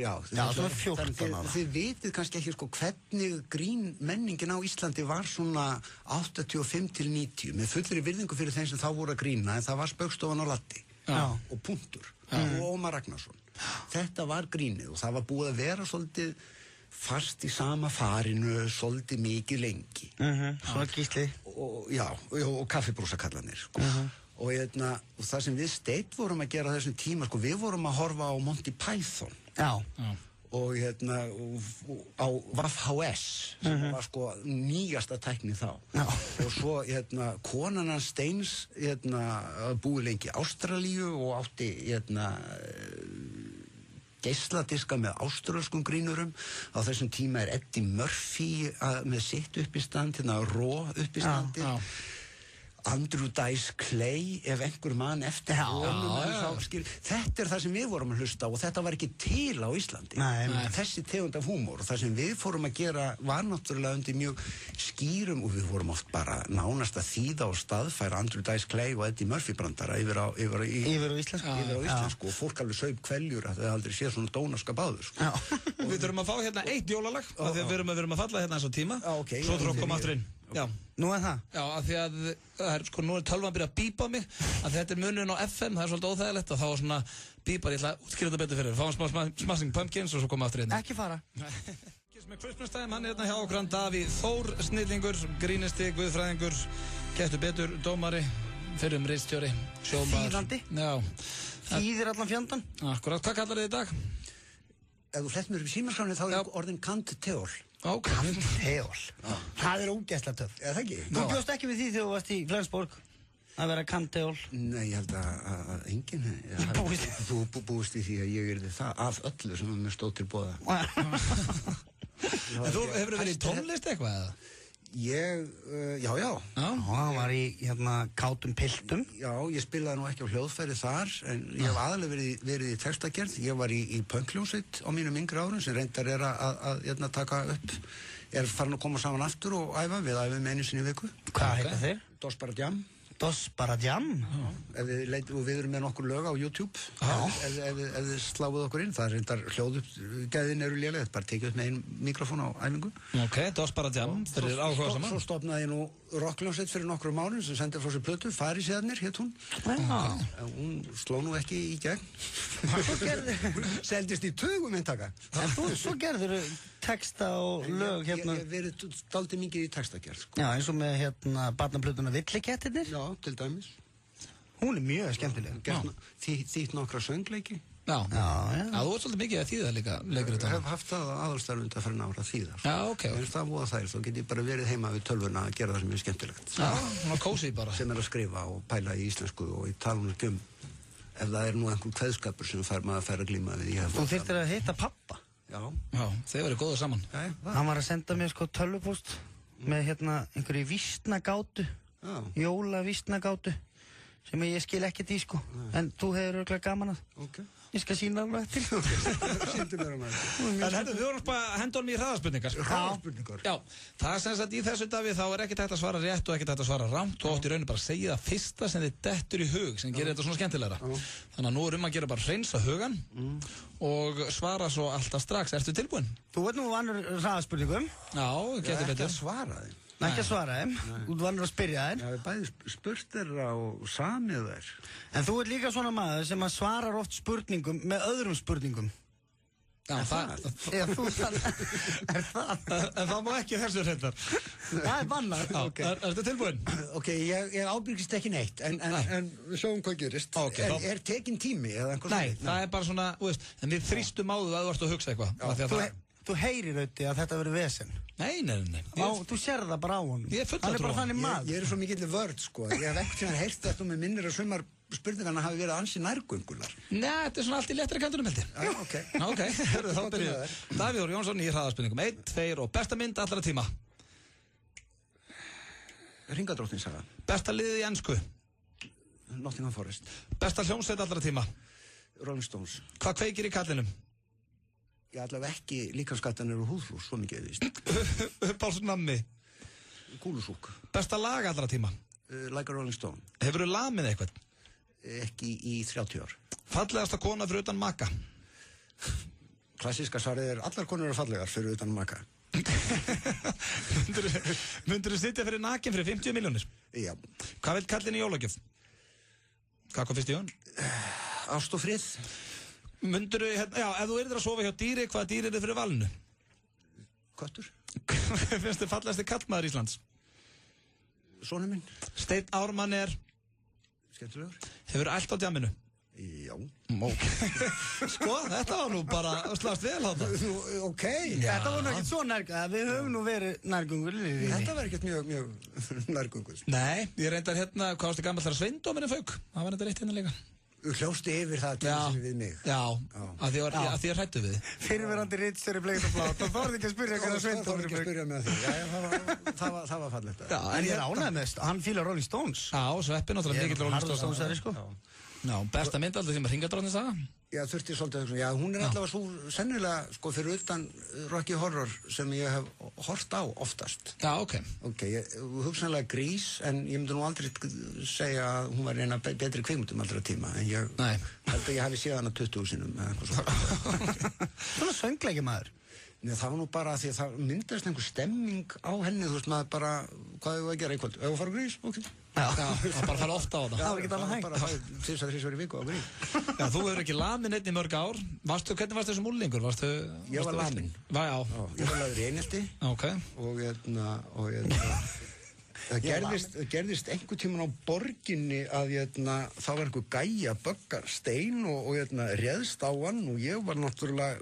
F: Já,
C: svona 14 ára.
F: Þið vitið kannski ekki hvernig grínmenningin á Íslandi var svona 85 til 90, með fullri virðingu fyrir þeim sem þá voru að grína, en það var Spaugstofan á Laddi og Punktur og Ómar Ragnarsson. Þetta var grínið og það var búið að vera svolítið fast í sama farinu svolítið mikið lengi.
C: Svona Gísli.
F: Og kaffibrúsakallanir, sko. Og það sem við Steinn vorum að gera á þessum tíma, sko, við vorum að horfa á Monty Python.
C: Já.
F: Og á VHS, sem var sko nýjasta tækni þá. Já. Og svo, konan hans Steins, búið lengi í Ástralíu og átti, geisladiska með ástralskum grínurum. Á þessum tíma Eddie Murphy með sitt uppistand, Raw uppistandi. Andrew Dice Clay, ef einhver mann eftir honum, þetta það sem við vorum að hlusta á og þetta var ekki til á Íslandi. Þessi tegund af húmor og það sem við fórum að gera var náttúrulega undir mjög skýrum og við vorum oft bara nánast að þýða og staðfæra Andrew Dice Clay og Eddie Murphy brandara yfir á íslensku og fólk alveg saup kveljur að þau aldrei sé svona dónaska báður.
A: Og við þurfum að fá hérna eitt jólalag af því að við erum að falla hérna eins á tíma. Svo þurfum að koma aftur inn. Já.
C: Nú það?
A: Já, af því að nú tölvan að byrja að bípa mig að þetta munurinn á FM, það svolítið óþægilegt og þá svona bípar, ég ætla að útskýra þetta betur fyrir. Fáum smá Smashing Pumpkins og svo koma aftur inn.
C: Ekki fara.
A: Kiss með Christmas Time, hann hérna hjá okkur, Davíð Þór, snillingur, grínisti, guðfræðingur, getur betur, dómari, fyrrum ritstjóri, sjómaður.
C: Þýðandi.
A: Já.
C: Þýðir allan fjandann.
A: Akkurat, hvað kallar þið í dag?
F: Ef þú flett mér upp í símaskráni þá orðin Kant Teol.
C: Kant Teol. Það ógeðslega töff.
F: Það ekki?
C: Þú bjóst ekki við því þegar þú varst í Flensborg að vera Kant Teol?
F: Nei, ég held að enginn. Þú búist við því að ég það af öllu sem mér stóð til boða.
A: En þú hefur verið í tónlist eitthvað eða?
F: Já.
C: Hann var í Kátum piltum.
F: Já, ég spilaði nú ekki á hljóðfæri þar, en ég hef aðalega verið í textagerð. Ég var í pönkljónsveit á mínum yngri árum sem reyndar að taka upp, farin að koma saman aftur og æfa, við æfum einu sinni í viku.
C: Hvað heita þeir?
F: Dos Para Jam.
C: Dos Para Jam?
F: Og við erum með nokkur lög á YouTube, ef þið sláuð okkur inn. Það reyndar hljóðuppgæðin eru lélega, þetta bara tekið upp með einn mikrofón á æfingu.
A: Ok, Dos Para Jam, þeir eru áhuga saman.
F: Svo stofnaði ég nú rockljónsveit fyrir nokkrum árum sem sendi frá sér plötu, Faríséðarnir hét hún. Hún sló nú ekki í gegn. Seldist í tugum eintaka.
C: En svo gerður texta og lög hérna.
F: Ég verið dálítið mikið í textagerð.
C: Já, eins og með barnaplötuna Villikettirnir.
F: Já, til dæmis.
C: Hún mjög skemmtileg.
F: Þýtt nokkra söngleiki.
A: Já, þú ert svolítið mikið að þýða líka leikur þetta.
F: Ég hef haft það aðalstarfund að fara nára að þýða.
A: Já, ok.
F: En það voða þær, þá get ég bara verið heima við tölvuna að gera það sem er skemmtilegt.
A: Já, svona kósí bara.
F: Sem að skrifa og pæla í íslensku og ég tala um ef það nú einhver kveðskapur sem maður fær að glíma við.
C: Þú þyrftir að hitta pappa.
F: Já,
A: þeir verið góða saman.
C: Hann var að senda mér tölvupóst með einhverju vísnagátu, jólavísnagátu sem ég skil ekkert í en þú hefur örugglega gaman að. Ég skal sína alveg til.
F: Sýndu mér það.
A: En við vorum bara að henda honum í hraðaspurningar.
F: Hraðaspurningar?
A: Já, það sem sagt í þessu dafi þá ekkert hægt að svara rétt og ekkert hægt að svara rangt. Þú átt í rauninu bara að segja það fyrsta sem þið dettur í hug sem gerir þetta svona skemmtilegra. Þannig að nú er að gera bara hreinsa hugan og svara svo alltaf strax. Ertu tilbúin?
C: Þú ert nú vanur hraðaspurningum.
A: Já, getur betur.
F: Ekki að svara þeim.
C: Ekki að svara þeim, þú vanur að spyrja þeim.
F: Já, við bæði spurt þeirra og samið þeir.
C: En þú ert líka svona maður sem að svarar oft spurningum með öðrum spurningum.
A: Já, það.
C: Er það?
A: En það má ekki þessu reyndar.
C: Það er bannar.
A: Ertu tilbúin?
F: Ok, ég ábyrgist ekki neitt, en við sjáum hvað gerist. Er tekin tími eða einhvers?
A: Nei, það er bara svona, en við þrýstum á þú að þú ert að hugsa eitthvað.
C: Þú heyrir auðvitað að þetta verður vesen.
A: Nei.
C: Þú sér það bara á honum.
A: Ég er full
C: Hann er bara þannig maður.
F: Ég er svo mikill vörd, Ég hef ekkert sem heyrt þetta og mér minnir að sumar spurningarna hafi verið ansi nærgöngular.
A: Nei, þetta er svona allt í léttri kantunum heldur.
F: Já, ok.
A: Ok, þá byrjuð. Davíð Þór Jónsson í hraðaspurningum. 1, 2 og besta mynd allra tíma.
F: Hringadróttinsaga.
A: Besta liðið í ensku.
F: Nottingham Forest.
A: Besta hljómsveit allra tíma.
F: Rolling Stones.
A: Hvað kveikir í kallinum?
F: Ég allavega ekki líkamskattanir og húðflús, svo mikið víst.
A: Uppálsnammi.
F: Kúlusúk.
A: Besta lag allra tíma.
F: Like a Rolling Stone.
A: Hefurðu lamið eitthvað?
F: Ekki í 30 ár.
A: Fallegasta kona fyrir utan maka?
F: Klassíska svarið allar konur eru fallegar fyrir utan maka.
A: Mundirðu sitja fyrir nakin fyrir 50 milljónir?
F: Já.
A: Hvað vil kallin í jólagjöf? Hvað kom fyrst í jón?
F: Ást og frið.
A: Mundirðu, ef þú yrðir að sofa hjá dýri, hvaða dýri er þið fyrir valinu?
F: Köttur.
A: Hvað finnst þið fallegasti kallmaður Íslands?
F: Sonur minn.
A: Steinn Ármann er
F: skemmtilegur.
A: Hefur allt á djamminu?
F: Já.
A: Sko, þetta var nú bara slagst vel á það.
F: Ok.
C: Þetta var nú ekkert svo nærgöngur. Við höfum nú verið nærgöngur.
F: Þetta var ekkert mjög nærgöngur.
A: Nei, ég reyndar hérna, hvað varstu gammal þar sveindóminni fauk? Það var þetta reitt hérna líka.
F: Hljósti yfir það til sem við mig.
A: Já, að því að hrættu við.
C: Fyrirverandi ritstjóri Bleikt og Blátt. Það þorði ekki að spyrja hvernig sveindóminni fauk.
F: Það þorði ekki að spyrja mig að því. Já, það var fallegt.
C: En ég er ánægð með hann fílar Rolling Stones.
A: Já, Sveppi náttúrulega mikill Rolling
C: Stones sko.
A: Já, besta mynd aldrei sem að Hringadróttin saga.
F: Já, þurfti svolítið að hún allavega svo sennilega, sko, fyrir utan Rocky Horror sem ég hef hort á oftast.
A: Já, ok.
F: Ok, hugsanlega Grís, en ég myndi nú aldrei segja að hún var eina betri kvikmyndum allra tíma, en ég held að ég hafi séð hana 20 sinnum eða eitthvað svona.
C: Svona söngleiki maður.
F: Nei, það var nú bara því að það myndast einhver stemming á henni, þú veist, maður bara, hvað hefur að gera í kvöld? Hefur að fara á Grís? Ok.
A: Já, það bara fara ofta á það.
C: Það var ekki annað hægt.
F: Bara 2-3 í viku á Grís.
A: Já, þú hefur ekki laminn einn í mörg ár. Hvernig varstu þessum úlingur?
F: Ég var laminn.
A: Já.
F: Ég var lagður í einelti.
A: Ok.
F: Og það gerðist einhver tíman á borginni að þá var einhver gæja böggar stein og réðst á hann og ég var náttúrulega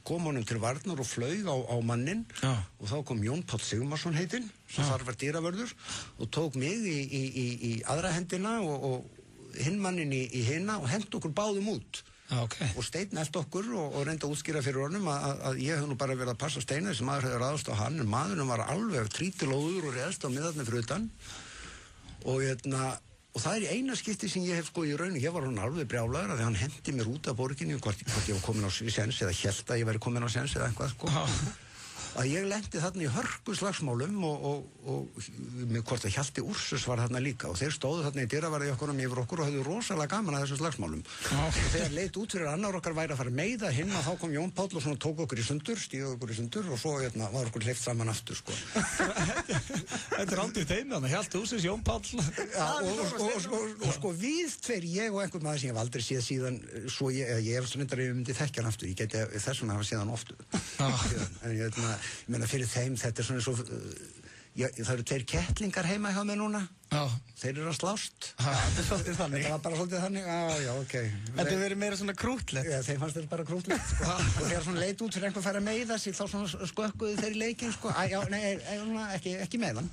F: kom honum til varnar og flaug á mannin og þá kom Jón Páll Sigmarsson heitinn sem þar var dýravörður og tók mig í aðra hendina og hinn mannin í hina og hent okkur báðum út. Og Steinn elt okkur og reyndi að útskýra fyrir honum að ég hef nú bara verið að passa Steina sem maður hefði ráðast á hann en maðurinn var alveg trítilóður og réðst á miðarni fyrir utan og það er í eina skipti sem ég hef sko í rauninu, ég var hann alveg brjálaður að því hann hendi mér út af borginni hvort ég var komin á séns eða hélt að ég væri komin á séns eða eitthvað sko að ég lendi þarna í hörku slagsmálum og hvort að Hjalti Úrsus var þarna líka og þeir stóðu þarna í dyravarði okkur yfir okkur og höfðu rosalega gaman að þessum slagsmálum og þegar leit út fyrir annar okkar væri að fara að meiða hinn og þá kom Jón Páll og svona tók okkur í sundur stíðu okkur í sundur og svo var okkur hleypt saman aftur sko.
A: Þetta er aldrei þeim þannig, Hjalti Úrsus, Jón Páll
F: og sko við tveir, ég og einhver maður sem ég hef aldrei séð síðan svo ég er reyndar ef ég myndi þekkja hann aftur, ég geti þess vegna hafa séð hann oftu en ég meina fyrir þeim þetta er svona svo það eru 2 kettlingar heima hjá mig núna þeir eru að slást það var bara svolítið þannig ok
C: Þetta hefur verið meira svona krútlegt
F: þeim fannst þetta bara krútlegt sko. og þegar svona leit út fyrir einhver fær að meiða sig þá svona skökkuðu þeir í leikinn sko. ekki meðan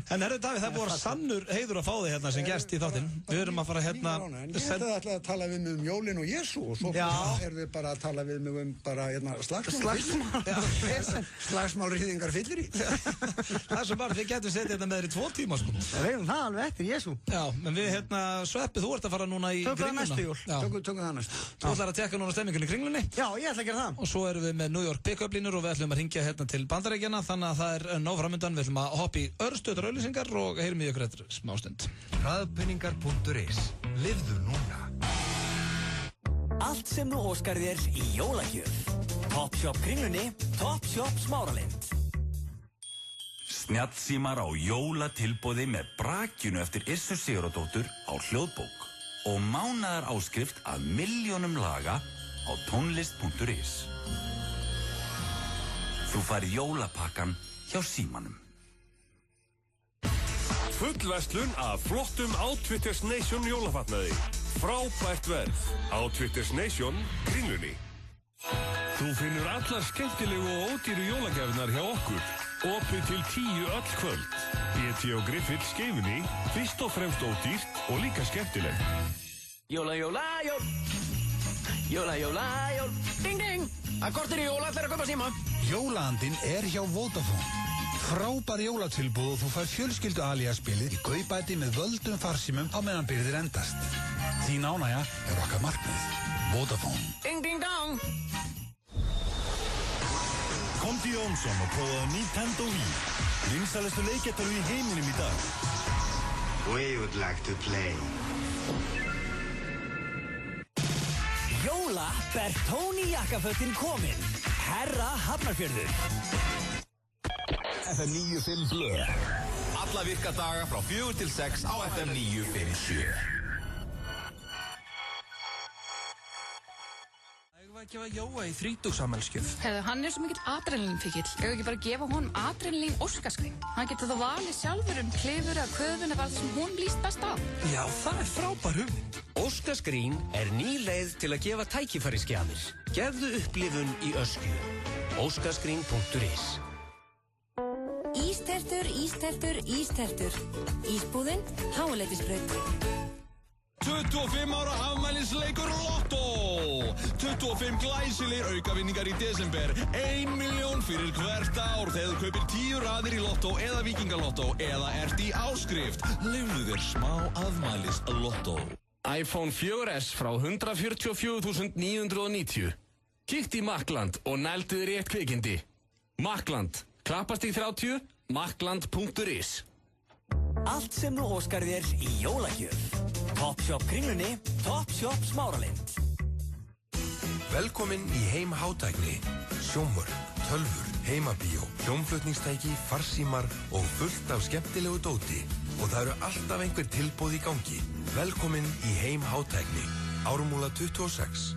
A: En herru Davíð, það er búið sannur heiður að fá þig hérna sem gest í þáttinn Við erum að fara hérna
F: Ég hefði alltaf að tala við mig Jólin og Jesú og svo er þið bara að tala við mig bara slagsmálriðingar fyllir í
A: Það er svo bara, við getum setið hérna með þér í 2 tíma sko.
C: Við veitum það alveg eftir Jesú
A: Já, en við Sveppi, þú ert að fara núna í Kringluna
F: Tökum það næstu
A: Þú ætlar að tekka núna stemmingunni í Kringlunni
C: Já, ég ætla að gera það
A: Og svo erum við með New York pick-up-línur og við ætlum að ringja hérna til Bandaríkjanna þannig að það er nóg framöndan við ætlum að hoppa í örstuðar auglýsingar og heyrum í ykkur eftir smástund
J: Hraðpenningar.is Lifðu núna
D: Allt sem þú óskar þér í jólagjöf Topshop Kringlunni, Topshop Smáralind
G: Snjallsímar á jólatilboði með brakinu eftir Issu Sigurðardóttur á hljóðbók og mánaðar áskrift af milljónum laga á tónlist.is. Þú fær jólapakkan hjá símanum.
K: Fullverslun af flottum Outfitters Nation jólafatnaði. Frábært verð. Outfitters Nation, Kringlunni. Þú finnur allar skemmtilegu og ódýru jólagjafirnar hjá okkur. Opið til 10 öll kvöld. BT og Griffith Skeifunni, fyrst og fremst ódýrt og líka skemmtilegt.
D: Jóla, jóla, jól. Jóla, jóla, jól. Ding, ding. Það kortir í jóla, ætlar að kaupa síma.
V: Jólaandinn er hjá Vodafone. Frábær jólatilboð og þú fær fjölskyldu aliaspilið í kaupæti með völdum farsímum á meðan byrðir endast. Þín ánægja er okkar markmið. Vodafone.
D: Ding, ding, dong.
I: Komdu Jónsson og prófaðu Nintendo Wii. Vinsælustu leikjatölvu í heiminum í dag.
M: We would like to play.
D: Jóla, Bertóni jakkafötin komin. Herra Hafnarfjörður.
G: FM 95 Blö. Alla virka daga frá 4 til 6 á FM 957.
L: að gefa Jóa í 30-afmælisgjöf?
N: Hefðu, hann svo mikill adrenalínfíkill. Ég ekki bara gefa honum adrenalín óskaskring. Hann getur þá valið sjálfur klifur eða köfun eða það sem hún líst best á.
L: Já, það frábær hugmynd.
D: Óskaskrín ný leið til að gefa tækifærisgjafir. Gefðu upplifun í öskju. Óskaskrín.is
S: Ístertur. Ísbúðin, Háaleitisbraut.
W: 25 ára afmælisleikur Lotto. 25 glæsilegir aukavinningar í desember. 1 milljón fyrir hvert ár þegar þú kaupir 10 raðir í Lotto eða Víkingalotto eða ert í áskrift. Lifðu þér smá afmælis Lotto.
X: iPhone 4S frá 144.990. Kíkt í Makland og nældu þér í eitt kvikindi. Makland, Klappastíg 30, makland.is.
D: Allt sem þú óskar þér í jólagjöf. Topshop Kringlunni, Topshop Smáralind.
Y: Velkomin í heim hátækni. Sjónvörp, tölvur, heimabíó, hljómflutningstæki, farsímar og fullt af skemmtilegu dóti. Og það eru alltaf einhver tilboð í gangi. Velkomin í heim hátækni. Ármúla 26.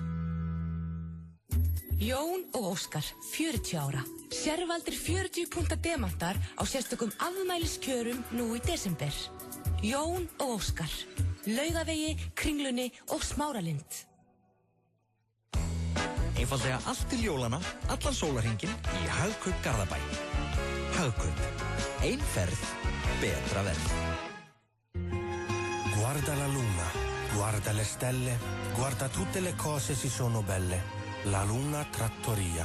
R: Jón og Óskar, 40 ára. Sérvaldir 40 púnta demantar á sérstökum afmæliskjörum nú í desember. Jón og Óskar. Laugavegi, Kringlunni og Smáralind.
D: Einfaldlega allt til jólana, allan sólarhringinn í Hagkaup Garðabæ. Hagkaup. Ein ferð, betra verð.
H: Guarda la luna, guarda le stelle, guarda tutte le cose si sono belle. La Luna Trattoria.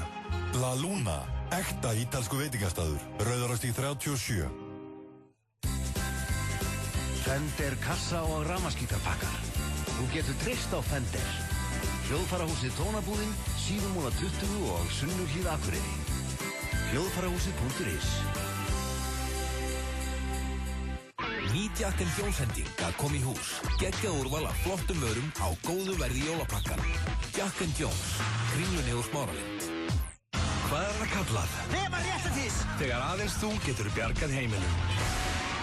I: La Luna, ekta ítalsku veitingastæður, Rauðarástíg 37.
J: Fender kassa og rafmagnsgítarpakkar. Þú getur treyst á Fender. Hljóðfarahúsið Tónabúðin, Síðumúla 20 og Sunnuhlíð Akureyri. Hljóðfarahúsið.is.
E: Nýtjaktin þjónsending að koma í hús. Geggjað úrval af flottum vörum á góðu verði í jólapakkan. Jack & Jones, Kringlunni og Smáralind.
J: Hvað það kallað?
H: Nema réttatis!
J: Þegar aðeins þú getur bjargað heiminum.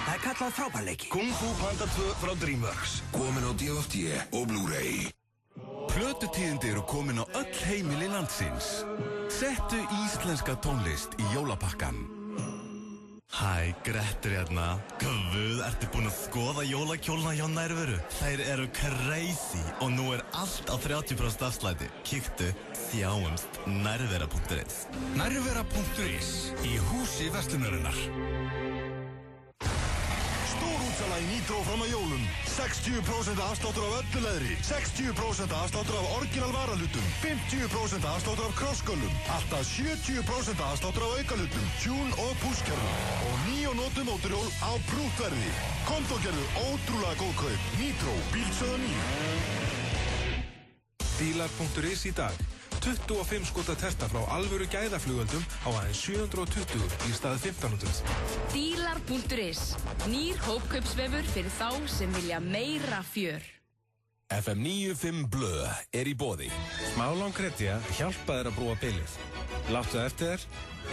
H: Það kallað frábærleiki.
J: Kung Fu Panda 2 frá DreamWorks.
I: Komin á DVD og Blu-ray. Plötutíðindi eru komin á öll heimili landsins. Settu íslenska tónlist í jólapakkan.
Z: Hæ, Grettir hérna. Guð, ertu búinn að skoða jólakjólna hjá Nærveru? Þær eru crazy og nú allt á 30% afslæti. Kíktu, þjáumst, nærvera.is.
I: Nærvera.is í húsi verslunarinnar. Stórútsala í Nitro fram að jólum. 60% afsláttur af öllu leðri. 60% afsláttur af orginal varalutum. 50% afsláttur af krossgöllum. Alltaf 70% afsláttur af aukalutum, tjún og púskerfum. Og ný og notum mótorhjól á brúttverði. Komdu og gerðu ótrúlega góð kaup. Nitro, bílsöða nýr.
O: Bílar.is í dag. 25 skota testa frá alvöru gæðaflugöldum á aðeins 720 í stað 1500.
R: Dílar.is. Nýr hópkaupsvefur fyrir þá sem vilja meira fjör.
E: FM 95 Blö í boði.
O: Smálán Kredja hjálpa þér að brúa bilið. Láttu það eftir þér.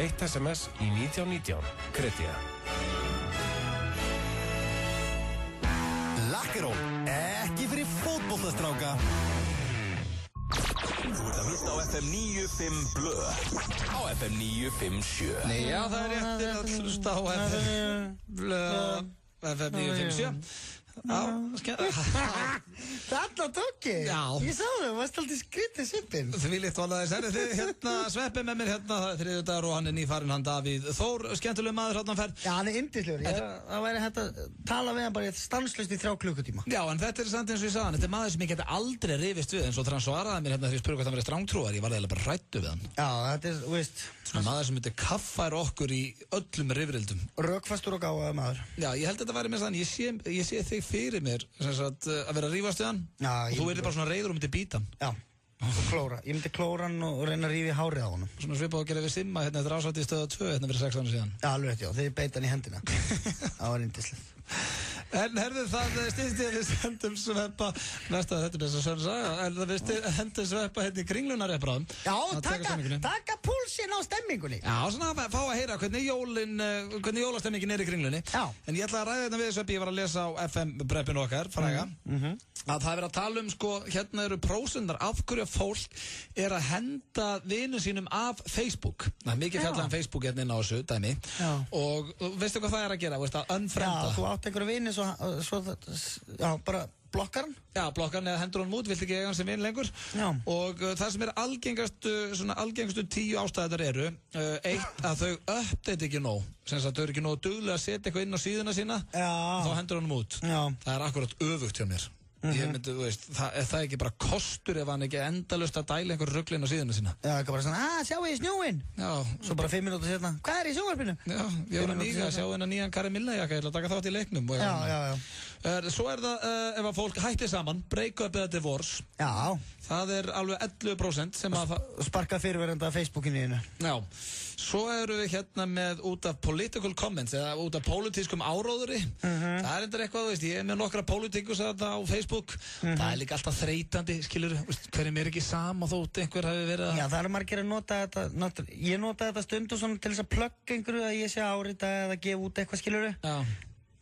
O: 1 SMS í 1919. Kredja.
I: Lakkeró, ekki fyrir fótboltastráka.
E: Þú ert að hlusta á FM 95 Blö á FM 957.
A: Nei, já, það réttir að hlusta á FM Blö FM 957. Já,
C: Þarna tók ég.
A: Já.
C: Ég sá það, varst alltaf skrítið Sveppinn.
A: Þvílíkt valaðis, þið hérna Sveppi með mér hérna, það 3. dagur og hann nýfarinn, hann Davíð Þór, skemmtileg maður hérna ferð.
C: Já, hann yndislegur. Það væri hægt að tala við hann bara stanslaust í 3 klukkutíma.
A: Já, en þetta samt eins og ég sagði hann, þetta maður sem ég geti aldrei rifist við, eins og þegar hann svaraði mér hérna þegar ég spurði hvort hann verið strangtrúar, ég var eiginlega bara hræddur við hann.
C: Já, þetta þú veist.
A: Svona maður sem myndi kaffæra okkur í öllum rifrildum.
C: Rökfastur og gáðaður maður.
A: Já, ég held að þetta væri með þann, ég sé þig fyrir mér, sem sagt, að vera að rífast við hann. Já, og þú verður bara svona reiður og myndi bíta hann.
C: Já, og klóra. Ég myndi klóra hann og reyna að rífi hárið á honum.
A: Svona svipað að gera við Simma hérna eftir ásvætti í stöða 2 hérna fyrir 6 ára síðan.
C: Já, alveg rétt, já, þeir beita hann í hendina. Það var yndislegt.
A: En herðu það stýst ég að við sendum Sveppa næsta þetta þess að Sönn saga en það við hendum Sveppa hérna í Kringlunnar bráðum.
C: Já, taka púlsinn á stemmingunni.
A: Já, svona að fá að heyra hvernig jólastemmingin í Kringlunni.
C: Já.
A: En ég ætla að ræða þetta við Sveppi, ég var að lesa á FM-breppinu okkar, fræga. Að það er verið að tala sko, hérna eru prósendar af hverju fólk er að henda vinum sínum af Facebook. Það er mikið fjallað Facebook hérna inn á þessu dæmi. Já. Og veistu hvað það er að gera, veist að unfrienda. Já, þú átt einhverju vini svo bara blokkar hann. Já, blokkar hann eða hendur hann út, vilt ekki eiga hann sem vin lengur. Já. Og það sem er algengastu 10 ástæðar eru, eitt að þau update ekki nóg. Sem sagt, þau eru ekki nóg duglega að setja eitthvað inn á síðuna sína. Já. Þá hendur hann út. Já. Það er akkurat öfugt hjá mér. Ég myndi, þú veist, er það ekki bara kostur ef hann ekki endalaust að dæla einhver ruglinn á síðuna sína? Já, ekki bara svona, sjáu ég snjóinn? Já. Svo bara 5 mínútur setna, hvað er í sjónvarpinu? Já, ég var að nýga að sjá hennar nýjan Karimilla-jakka, ég ætla að taka þátt í leiknum. Já. Svo er það, ef að fólk hættir saman, break up eða divorce. Já. Það er alveg 11% sem að... Sparka fyrirverenda Facebookinu þínu. Já. Svo eru við hérna með út af political comments eða út af pólitískum áróðuri. Það er endur eitthvað, þú veist, ég er með nokkra pólitíkus á Facebook. Það er líka alltaf þreytandi, skilur, hverjum er ekki sama þótt einhver hafi verið að... Já, það eru margir að nota þetta, ég nota þetta stundum svona til þess að plugga einhverju að ég sé árita eða gefa út eitthvað, skilur. Já.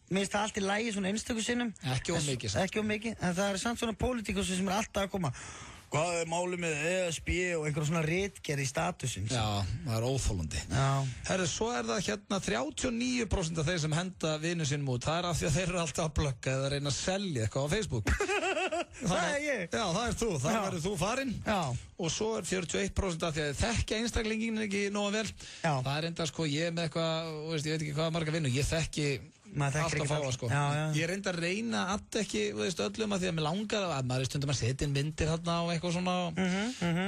A: Mér finnst það allt í lagi svona einstöku sinnum. Ekki of mikið. Ekki of mikið, en það eru samt svona pólitíkus sem er alltaf að koma. Hvað er málið með ESB og einhverjum svona ritgerð í statusins? Já, það er óþolandi. Já. Herru, svo er það hérna 39% af þeir sem henda vinu sínum út. Það er af því að þeir eru alltaf að blögga eða reyna að selja eitthvað á Facebook. Það er ég. Já, það er þú. Það verður þú farinn. Já. Og svo er 41% af því að þekkja einstaklingin ekki nógu vel. Já. Það er enda sko, ég með eitthvað, veist, ég veit ekki hvað marga vinnu. Ég þekki alltaf fáa sko. Já. Ég reyndi að reyna að ekki, veist, öllum að því að mér langar að maður er stundum að setja inn myndir hérna og eitthvað svona.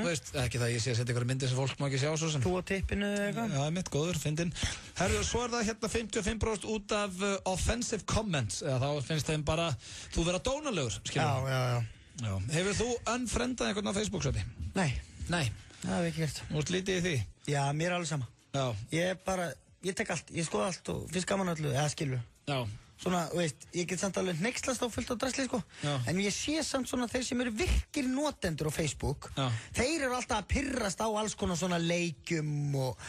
A: Veist, ekki það ég sé að setja einhverja myndir sem fólk má ekki sjá svo sem. Þú á tippinu eða eitthvað? Já, mitt góður, fyndin. Herru, svo er það hérna 55% út af offensive comments. Eða þá finnst þeim bara, þú vera dónalegur, skilur. Já. Hefur þú unfriendað einhvern á Facebook, Sveppi? Nei. Það hef ekki gert. Þú ert lítið í því? Já, mér er alveg sama. Já. Ég tek allt, ég skoða allt og finnst gaman öllu, eða skilur. Já. Svona, veist, ég get samt alveg hneykslast á fullt á drasli, sko. Já. En ég sé samt svona þeir sem eru virkir notendur á Facebook. Já. Þeir eru alltaf að pirrast á alls konar svona leikjum og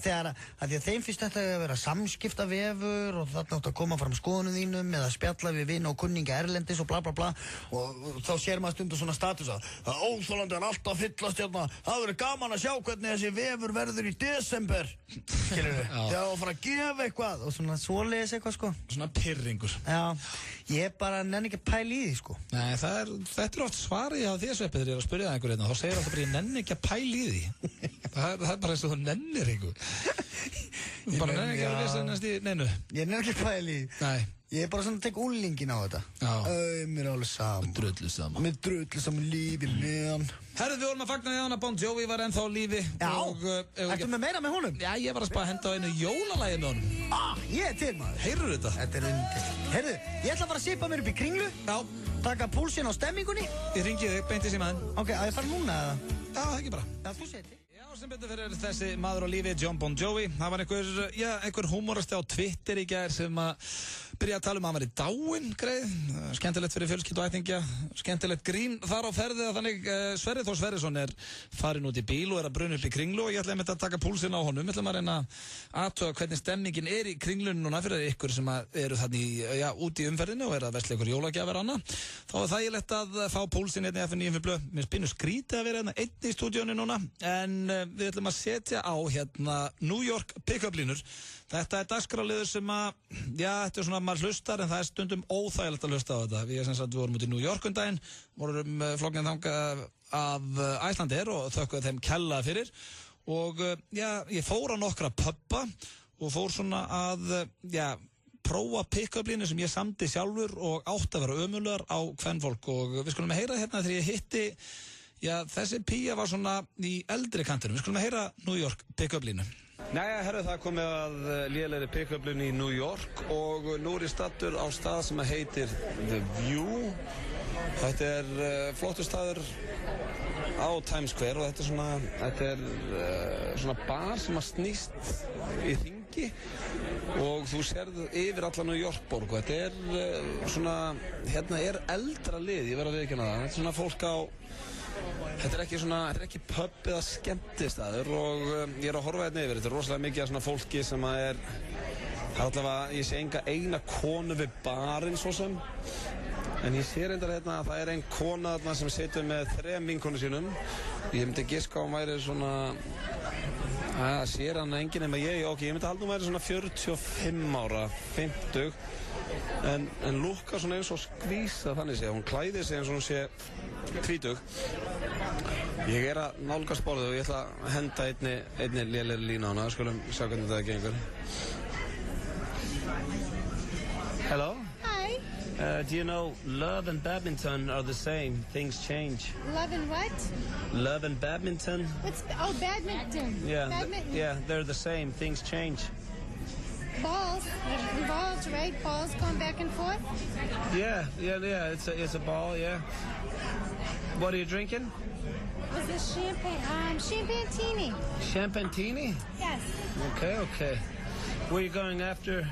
A: þegar að þeim finnst þetta að vera samskiptavefur og þarna átt að koma fram skoðunum þínum eða spjalla við vini og kunninga erlendis og bla bla bla og þá sér maður stundum svona status að óþolandi er alltaf fyllast hérna, það verður gaman að sjá hvernig þessi vefur verður í desember, skilur við, þegar það fara að gefa eitthvað og svona svoleiðis eitthvað, sko. Svona pirringur. Já, ég bara nenni ekki að pæla í því, sko. Nei, þetta er oft svarið á því að Sveppi þegar ég er að spyrja það einhver hérna, þá segir alltaf bara ég nenni ekki að pæla í því. Það er bara eins og þú nennir einhver. Þú bara nenni ekki að lesa ennast í neinu. Ég nenni ekki að pæla í því. Nei. Ég er bara svona að tekja úlingin á þetta. Já. Mér er alveg saman. Með drullu saman lífi með hann. Herðu, við vorum að fagna því að Bon Jovi var ennþá á lífi. Já, ertu með meira með honum? Já, ég var að spara að henda á einu jólalagi með honum. Ég er til, maður. Heyrðu þetta? Þetta er undir. Herðu, ég ætla að fara að sippa mér upp í Kringlu. Já. Taka púlsinn á stemmingunni. Ég ringi þig, beint í símaðinn. Ok, að ég fara núna eða? Já, það ekki bara. Já, þú segir til. Já, sem betur fyrir þessi maður á lífi, Jon Bon Jovi. Það var einhver húmorasti á Twitter í gær sem að byrja að tala um að hann var í dáinn, greið. Skemmtilegt fyrir fjölskyldu og ættingja. Skemmtilegt grín þar á ferði að þannig Sverrir Þór Sverrisson er farin út í bíl og er að bruna upp í Kringlu og ég ætla að taka púlsinn á honum. Ég ætla að reyna að athuga hvernig stemmingin er í Kringlunni núna fyrir ykkur sem eru þannig út í umferðinu og er að versla ykkur jólagjafir annað. Þá er þægilegt að fá púlsinn hérna í FM 95 Blöð. Mér spinur skrítið að vera hérna einn í stúdíónu núna en við ætlum að setja á hérna New York pick-up línur. Þetta er dagskrárliður sem að, þetta er svona maður hlustar en það er stundum óþægilegt að hlusta á þetta. Við vorum út í New York daginn, vorum flokknið þangað af Icelandair og þökkuðu þeim kella fyrir og ég fór á nokkra pubba og fór svona að, prófa pick-up línu sem ég samdi sjálfur og átti að vera ömulegar á kvenfólk og við skulum heyra hérna þegar ég hitti, þessi pía var svona í eldri kantinum. Við skulum heyra New York pick-up línu. Næja, herru, það komið að lélegri pick-up línu í New York og nú er ég stattur á stað sem heitir The View. Þetta er flottur staður á Times Square og þetta er svona bar sem að snýst í hring
B: bakki og þú sérð yfir alla New York-borg og þetta svona, hérna eldra lið, ég verð að viðurkenna það. Þetta svona fólk á, þetta ekki pub eða skemmtistaður og ég að horfa hérna yfir. Þetta rosalega mikið af svona fólki sem allavega, ég sé enga eina konu við barinn svo sem. En ég sé reyndar hérna að það ein kona þarna sem situr með 3 vinkonu sínum. Ég myndi giska á hún væri svona, sér hann enginn nema ég myndi halda hún væri svona 45 ára, 50. En lúkka svona eins og skvísa þannig sé. Hún klæðir sig eins og hún sé 20. Ég að nálgast borðið og ég ætla að henda einni lélegri línu á hana. Skulum sjá hvernig þetta gengur. Hello?
F: Hi.
B: Do you know love and badminton are the same? Things change.
F: Love and what?
B: Love and badminton.
F: Badminton.
B: Yeah,
F: Badminton.
B: yeah, they're the same. Things change.
F: Balls. Balls, right? Balls going back and forth?
B: Yeah. It's a ball, yeah. What are you drinking?
F: Was this champagne? Champagne-tini.
B: Champagne-tini?
F: Yes.
B: Okay. Where are you going after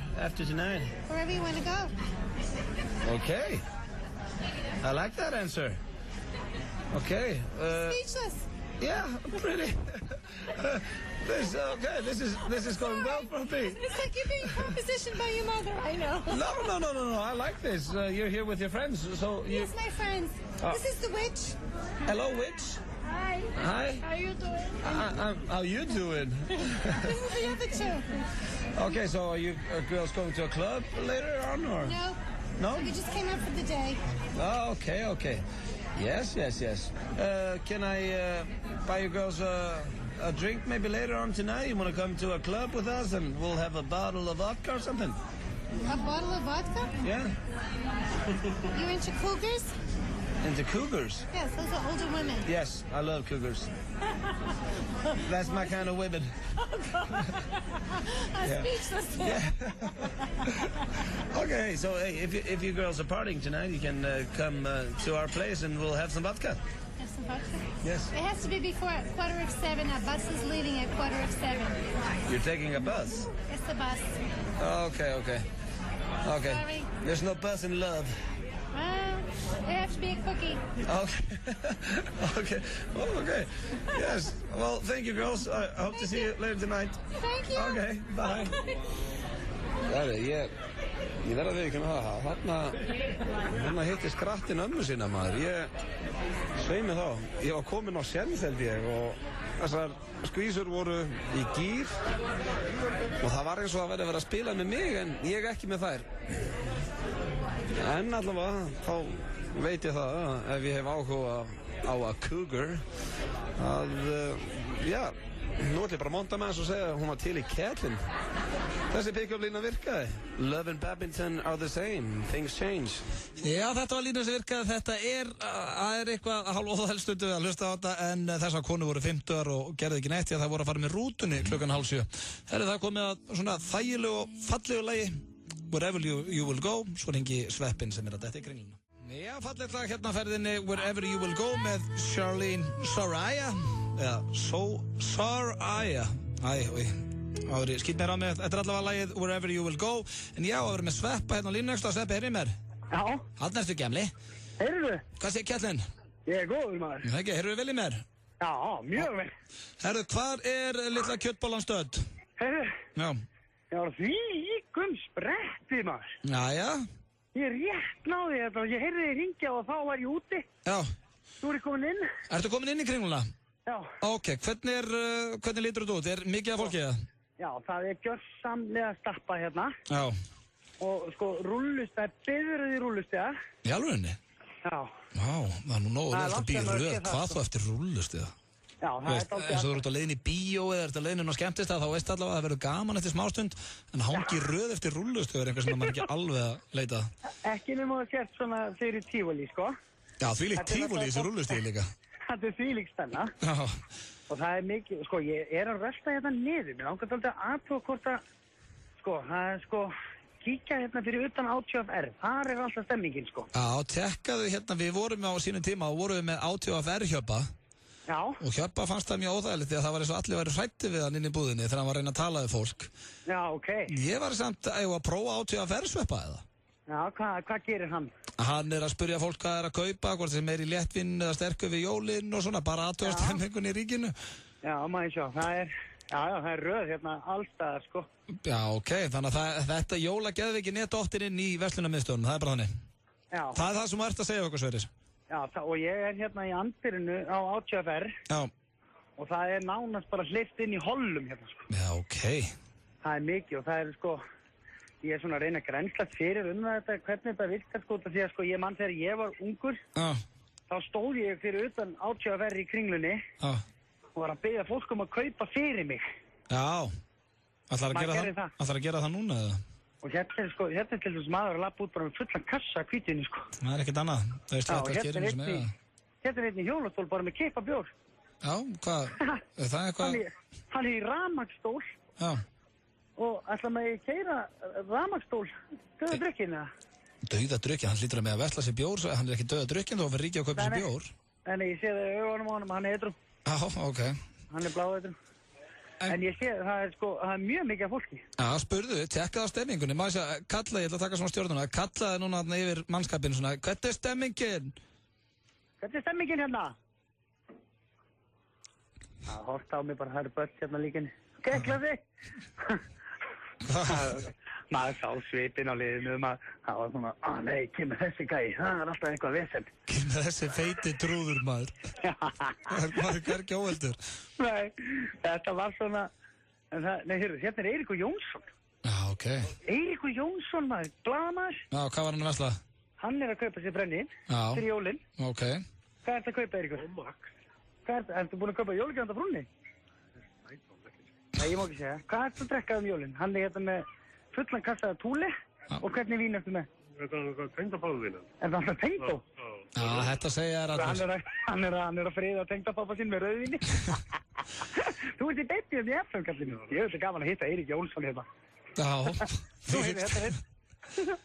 B: tonight?
F: Wherever you want to go.
B: Okay. I like that answer. Okay.
F: Speechless.
B: Yeah, pretty. This is going well for me.
F: It's like you're being propositioned by your mother, I know.
B: No. I like this. You're here with your friends, so you...
F: Yes, my friends. This is the witch.
B: Hello, witch.
F: Hi.
B: Hi.
F: How you doing?
B: How you doing?
F: This is the other two.
B: Okay, so are you girls going to a club later on, or?
F: No.
B: No?
F: We just came out for the day.
B: Oh, okay. Yes. Can I buy you girls a drink maybe later on tonight? You want to come to a club with us and we'll have a bottle of vodka or something?
F: A bottle of vodka?
B: Yeah.
F: You into cougars?
B: Into cougars?
F: Yes, those are older women.
B: Yes, I love cougars. That's my kind of women.
F: I'm speechless.
B: Yeah. Okay, so hey, if you girls are partying tonight, you can come to our place and we'll have some vodka.
F: Have some vodka?
B: Yes.
F: It has to be before 7:15. Our bus is leaving at 7:15.
B: You're taking a bus?
F: It's the bus.
B: Okay.
F: Sorry.
B: There's no bus in love.
F: Well, there has to be a cookie.
B: Okay. Yes. Well, thank you, girls. I hope to see you later tonight.
F: Thank you.
B: Okay, bye. Ég verð að viðurkenna það. Þarna hittist krattinn ömmu sína, maður. Ég svei mig þá. Ég var kominn á séns, held ég, og þessar skvísur voru í gír og það var eins og að vera að spila með mig en ég ekki með þær. En allavega, þá veit ég það að ef ég hef áhuga á að cougar að, nú ætlum ég bara að monta með þess og segja að hún var til í kettlinn. Þessi pick-up lína virkaði. Love and badminton are the same. Things change.
A: Já, þetta var lína sem virkaði. Þetta er eitthvað hálfóðhelstundu að hlusta á þetta en þessar konu voru 50 og gerði ekki neitt því að það voru að fara með rútunni klukkan 6:30. Það komið að svona þægilegu og fallegu lagi Wherever you will go. Svo ringi Sveppin sem að detta í kringluna. Já, fallegt lag hérna ferðinni Wherever you will go með Charlene Soraya. Eða Soraya. Áður, skýt mér á mig, þetta allavega lagið Wherever you will go. En já, að vera með Sveppa hérna á línunni. Sveppi, heyrðu mér?
P: Já.
A: Hann ertu gemli.
P: Heyrðu?
A: Hvað segir kjallinn?
P: Ég góður, maður.
A: Það ekki, heyrðu vel í mér?
P: Já, mjög vel.
A: Heyrðu, hvar litla kjötbollan stödd?
P: Heyrðu?
A: Já.
P: Já, því líkum spretti, maður.
A: Jæja.
P: Ég rétt náði þetta og ég heyrði þig hringja og þá var ég úti.
A: Já.
P: Nú ég komin inn.
A: Ertu komin inn í kringluna?
P: Já.
A: Ok, hvernig lítur þú út? Mikið af fólki eða?
P: Já, það gjörsamlega stappa hérna.
A: Já.
P: Og sko, rúllustæð, bifröð í rúllustæða.
A: Í alvörinni?
P: Já.
A: Vá, það nú nógu vel að býja röð. Hvað þú eftir rúllustæða?
P: Já, það
A: dálítið. Eins og þú ert á leiðin í bíó eða ert á leiðin á skemmtistað, þá veist allavega að það verður gaman eftir smástund, en hangi röð eftir rúllustæða er einhver sem maður ekki alveg að leita.
P: Ekki nema að sért svona fyrir tífóli, sko.
A: Já, þvílíkt tífóli í þessu rúllustæði líka.
P: Þetta þvílíkt spenna.
A: Já.
P: Og það mikið, sko, ég að rölda hérna niður. Mér langar alltaf aðtóa hvort að, sko, það kíkja hérna fyrir utan ÁTVR. Þar alltaf stemmingin, sko.
A: Já, tekkaðu hérna, við vorum á sínum tíma og vorum við með ÁTVR hjöpa.
P: Já.
A: Og Hjöppa fannst það mjög óþægilegt því að það var eins og allir væri hræddir við hann inn í búðinni þegar hann var að reyna að tala við fólk.
P: Já, ok.
A: Ég var samt að prófa ÁTVR-sveppa eða?
P: Já, hvað gerir hann?
A: Hann að spyrja fólk hvað að kaupa, hvort sem í léttvinn eða sterku við jólinn og svona, bara aðtöðastemmingun í ríkinu.
P: Já, maður sjá, það er röð hérna allstaðar, sko.
A: Já, ok, þannig að þetta jólageðviki dottir inn í verslunarmiðstöðunum, það er bara þannig.
P: Já.
A: Það er það sem þú ert að segja okkur, Sverrir.
P: Já, og ég er hérna í andbyrinu á ÁTVR.
A: Já.
P: Og það er nánast bara hleypt inn í hollum hérna, sko.
A: Já, ok.
P: Það er mikið og það er, sko, ég er svona að reyna að grennslast fyrir þetta, hvernig þetta virkar, sko, því að, sko, ég mann þegar ég var ungur, þá stóð ég fyrir utan ÁTVR í Kringlunni og var að biðja fólk að kaupa fyrir mig.
A: Já. Ætlar að gera það núna, eða?
P: Og hérna er til þess maður að lappa út bara með fullan kassa af hvítunni, sko.
A: Það er ekkert annað. Það er slett að skýrinu sem eiga.
P: Hérna er einn í hjólastól bara með kippa bjór.
A: Já, hvað? Er það eitthvað?
P: Hann er í rafmagnsstól.
A: Já.
P: Og ætla maður að keyra rafmagnsstól, dauðadrukkin, eða?
A: Dauðadrukkin? Hann hlýtur að með að vesla sér bjór, hann er ekki dauðadrukkin, þá verður ríkja að kaupa sér bjór.
P: Nei, ég sé það í augunum á honum, hann er edrú.
A: Já, ok.
P: Hann er bláedrú. En ég sé, það er mjög mikið af fólki.
A: Já, spurðu, tekkaðu á stemmingunni. Má ég segja, Kalla, ég ætla að taka svona stjórnuna. Kallaði núna yfir mannskapinu svona, hvernig er stemmingin?
P: Hvernig er stemmingin hérna? Það horta á mig bara, það eru börn hérna líkinni. Kekla þig! Maður sá svipinn á liðinu, það var svona, nei, kemur þessi gæi, það er alltaf eitthvað vesen.
A: Kemur þessi feiti trúður, maður. Maður er ekki óheldur.
P: Nei, þetta var svona, nei, hérna er Eiríkur Jónsson.
A: Já, ok.
P: Eiríkur Jónsson, maður, blaðamaður.
A: Já, hvað var hann að vesla?
P: Hann er að kaupa sér brennivín fyrir jólinn.
A: Ok.
P: Hvað ert að kaupa, Eiríkur? Ertu búin að kaupa jólugjöfanda frúnni? Nei, ég má ekki segja. Hvað ert að drekka jólinn? Hann er hérna með fullan kassaða túli og hvernig vín ertu með?
K: Þetta er alltaf tengdapáðvín.
P: Er það alltaf tengdó?
A: Já, þetta segja þér allir.
P: Hann er að friða tengdapápa sín með rauðvíni. Þú ert í beitið í FM, kallinu. Ég veit gaman að hitta Eirík Jónsson hérna.
A: Já.
P: Þú heitir þetta.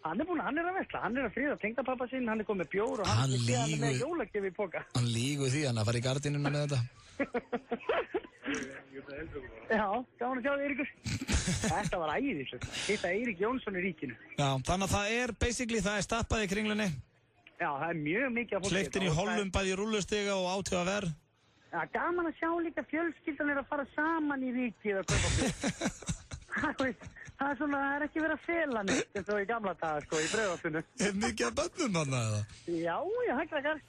P: Hann er að vesla, hann er að friða tengdapápa sín, hann er komið bjór og hann er með jólagjöf í póka.
A: Hann lígur því, hann að fara í gardínuna með þetta.
P: Já, gaman að sjá þig, Eiríkur. Þetta var æðislegt. Hitta Eirík Jónsson í ríkinu.
A: Já, þannig að það er basically, það er stappað í Kringlunni.
P: Já, það er mjög mikið af fólki.
A: Hleyptin í hollum bæði rúllustiga og ÁTVR.
P: Já, gaman að sjá líka fjölskyldan að fara saman í ríkið að kaupa bjór. Það er svona, það er ekki verið að fela neitt eins og í gamla daga, sko, í Breiðholtinu.
A: Er mikið að bönnum hann eða?
P: Já, hægrakar.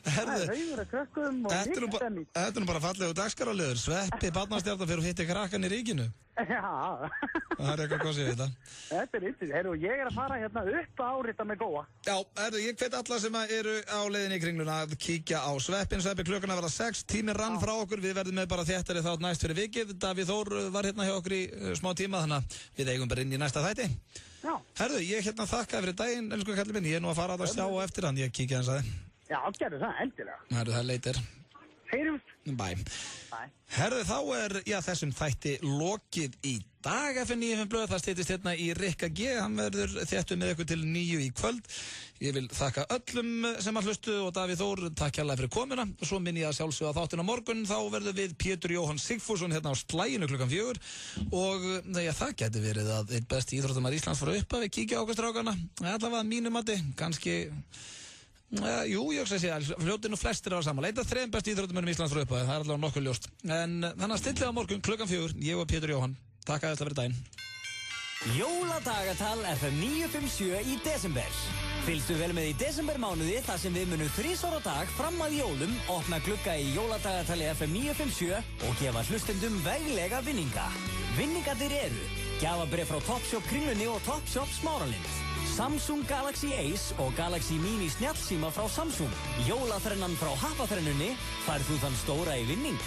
P: Það er haugur að krökkum og mikið stemning.
A: Þetta er nú bara fallegu dagskaraliður. Sveppi, barnastjarnar fyrir að hitta krakkan í ríkinu.
P: Já.
A: Það er eitthvað góð sér þetta.
P: Þetta er yndið. Herru, ég er að fara hérna upp að árita með góa.
A: Já, herru, ég hvet alla sem eru á leiðinni í Kringluna að kíkja á Sveppin. Sveppi, klukkan að vera 6, tíminn rann frá okkur. Við verðum með bara þéttari þátt næst fyrir vikið. Davíð Þór var hérna hjá okkur í smá tíma, þannig að við eigum bara inn í næsta þætti.
P: Já.
A: Herru, ég hérna þakka fyrir daginn, elsku kallið minn. Ég er nú að fara að sjá á eftir hann. Ég kíkja hans að þið.
P: Já, gerðu það, endilega.
A: Herru, það leitir.
P: Heyrjumst.
A: Bye.
P: Bye.
A: Herðu, þá er, þessum þætti lokið í dag. FN95 blöð, það stýttist hérna í Rikka G. Hann verður þéttu með ykkur til 9 í kvöld. Ég vil þakka öllum sem að hlustu og Davíð Þór, takk hérlega fyrir komuna. Og svo minn ég að sjálfsögða þáttin á morgun. Þá verður við Pétur Jóhann Sigfússon hérna á slæginu klukkan 4. Og það geti verið að einn besti íþróttamær Íslands fara upp að við kíkja á okkur strákana. Allavega mínu mati, kannski... Jú, ég hugsa að segja, fljótið nú flestir á saman. Eitt af 3 bestu íþróttamönnum Íslands frá upphæði, það er allavega nokkuð ljóst. En þannig að stillið á morgun klukkan 4, ég og Pétur Jóhann. Takk að þetta fyrir daginn.
D: Jóladagatal FM 957 í desember. Fylgstu vel með í desembermánuði þar sem við munum 3 á dag fram að jólum, opna glugga í Jóladagatali FM 957 og gefa hlustendum veglega vinninga. Vinningarnir eru gjafabréf frá Topshop Kringlunni og Topshop Smáralind, Samsung Galaxy Ace og Galaxy Mini snjallsíma frá Samsung. Jólaþrennan frá Happaþrennunni, færð þú þann stóra í vinning.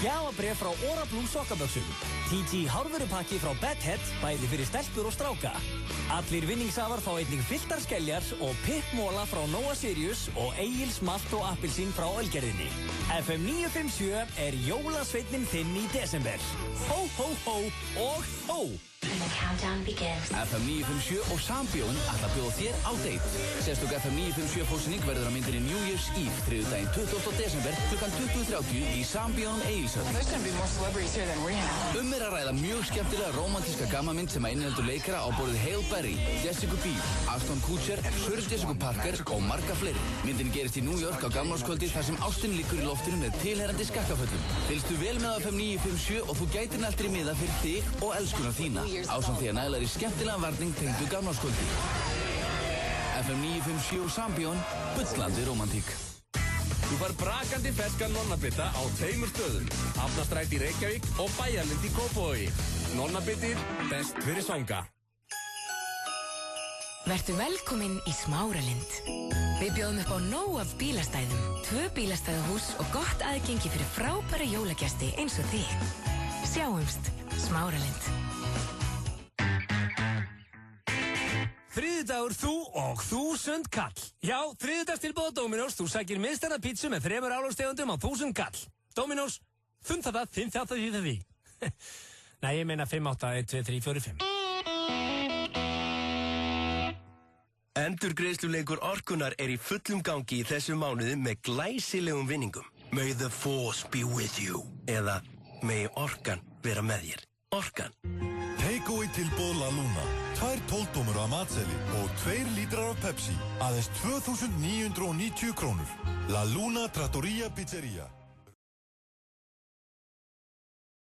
D: Gjafabréf frá Orablum sokkaböksum, TG hárvörupakki frá Bedhead, bæði fyrir stelpur og stráka. Allir vinningshafar fá einnig fylltar skeljar og pippmóla frá Nóa Sirius og Egils Malt og Appelsín frá Ölgerðinni. FM 957 er jólasveitnin þinn í desember. Hó, hó, hó og hó!
R: And the countdown begins.
K: FM 957 og Sambjón ætla að bjóða þér á date. Sérstök FM 957 fórsynning verður á myndinni New Year's Eve, þriðjudaginn 20. desember klukkan 20:30 í Sambjón Egilshöll.
M: There's gonna be more celebrities here than we have.
K: Er að ræða mjög skemmtilega rómantíska gammamynd sem að inniheldur leikara á borðið Halle Berry, Jessica Biel, Ashton Kutcher, Sir Jessica Parker og marga fleiri. Myndin gerist í New York á gamlárskvöldi þar sem ástin liggur í loftinu með tilherrandi skakkaföllum. Fylgstu vel með FM 957 og þú gætir neltir í miða fyrir þig og elskunar þína. Ásamt því að nælar í skemmtilega varning tengdu gamlárskvöldi. FM 957 og Sambjón, bullandi rómantík.
X: Þú fær brakandi ferskan nonnabita á 2 stöðum. Hafnarstræti í Reykjavík og Bæjarlind í Kópavogi. Nonnabitið, best fyrir svanga.
R: Vertu velkominn í Smáralind. Við bjóðum upp á nóg af bílastæðum, 2 bílastæðahús og gott aðgengi fyrir frábæra jólagesti eins og þig. Sjáumst, Smáralind.
Q: Þriðjudagur þú og 1000 kall. Já, þriðjudagstilboð á Dominos. Þú sækir miðstæða pítsu með 3 álagstegundum á 1000 kall. Dominos, 5 því. Nei, ég meina 5, 8, 1, 2, 3, 4, 5.
T: Endurgreiðsluleikur Orkunnar í fullum gangi í þessum mánuði með glæsilegum vinningum. May the force be with you. Eða may Orkan vera með þér. Orkan.
I: Takeaway tilboð La Luna. 2 12-tómur af matseli og 2 lítrar af Pepsi. Aðeins 2.990 krónur. La Luna Trattoria Pizzeria.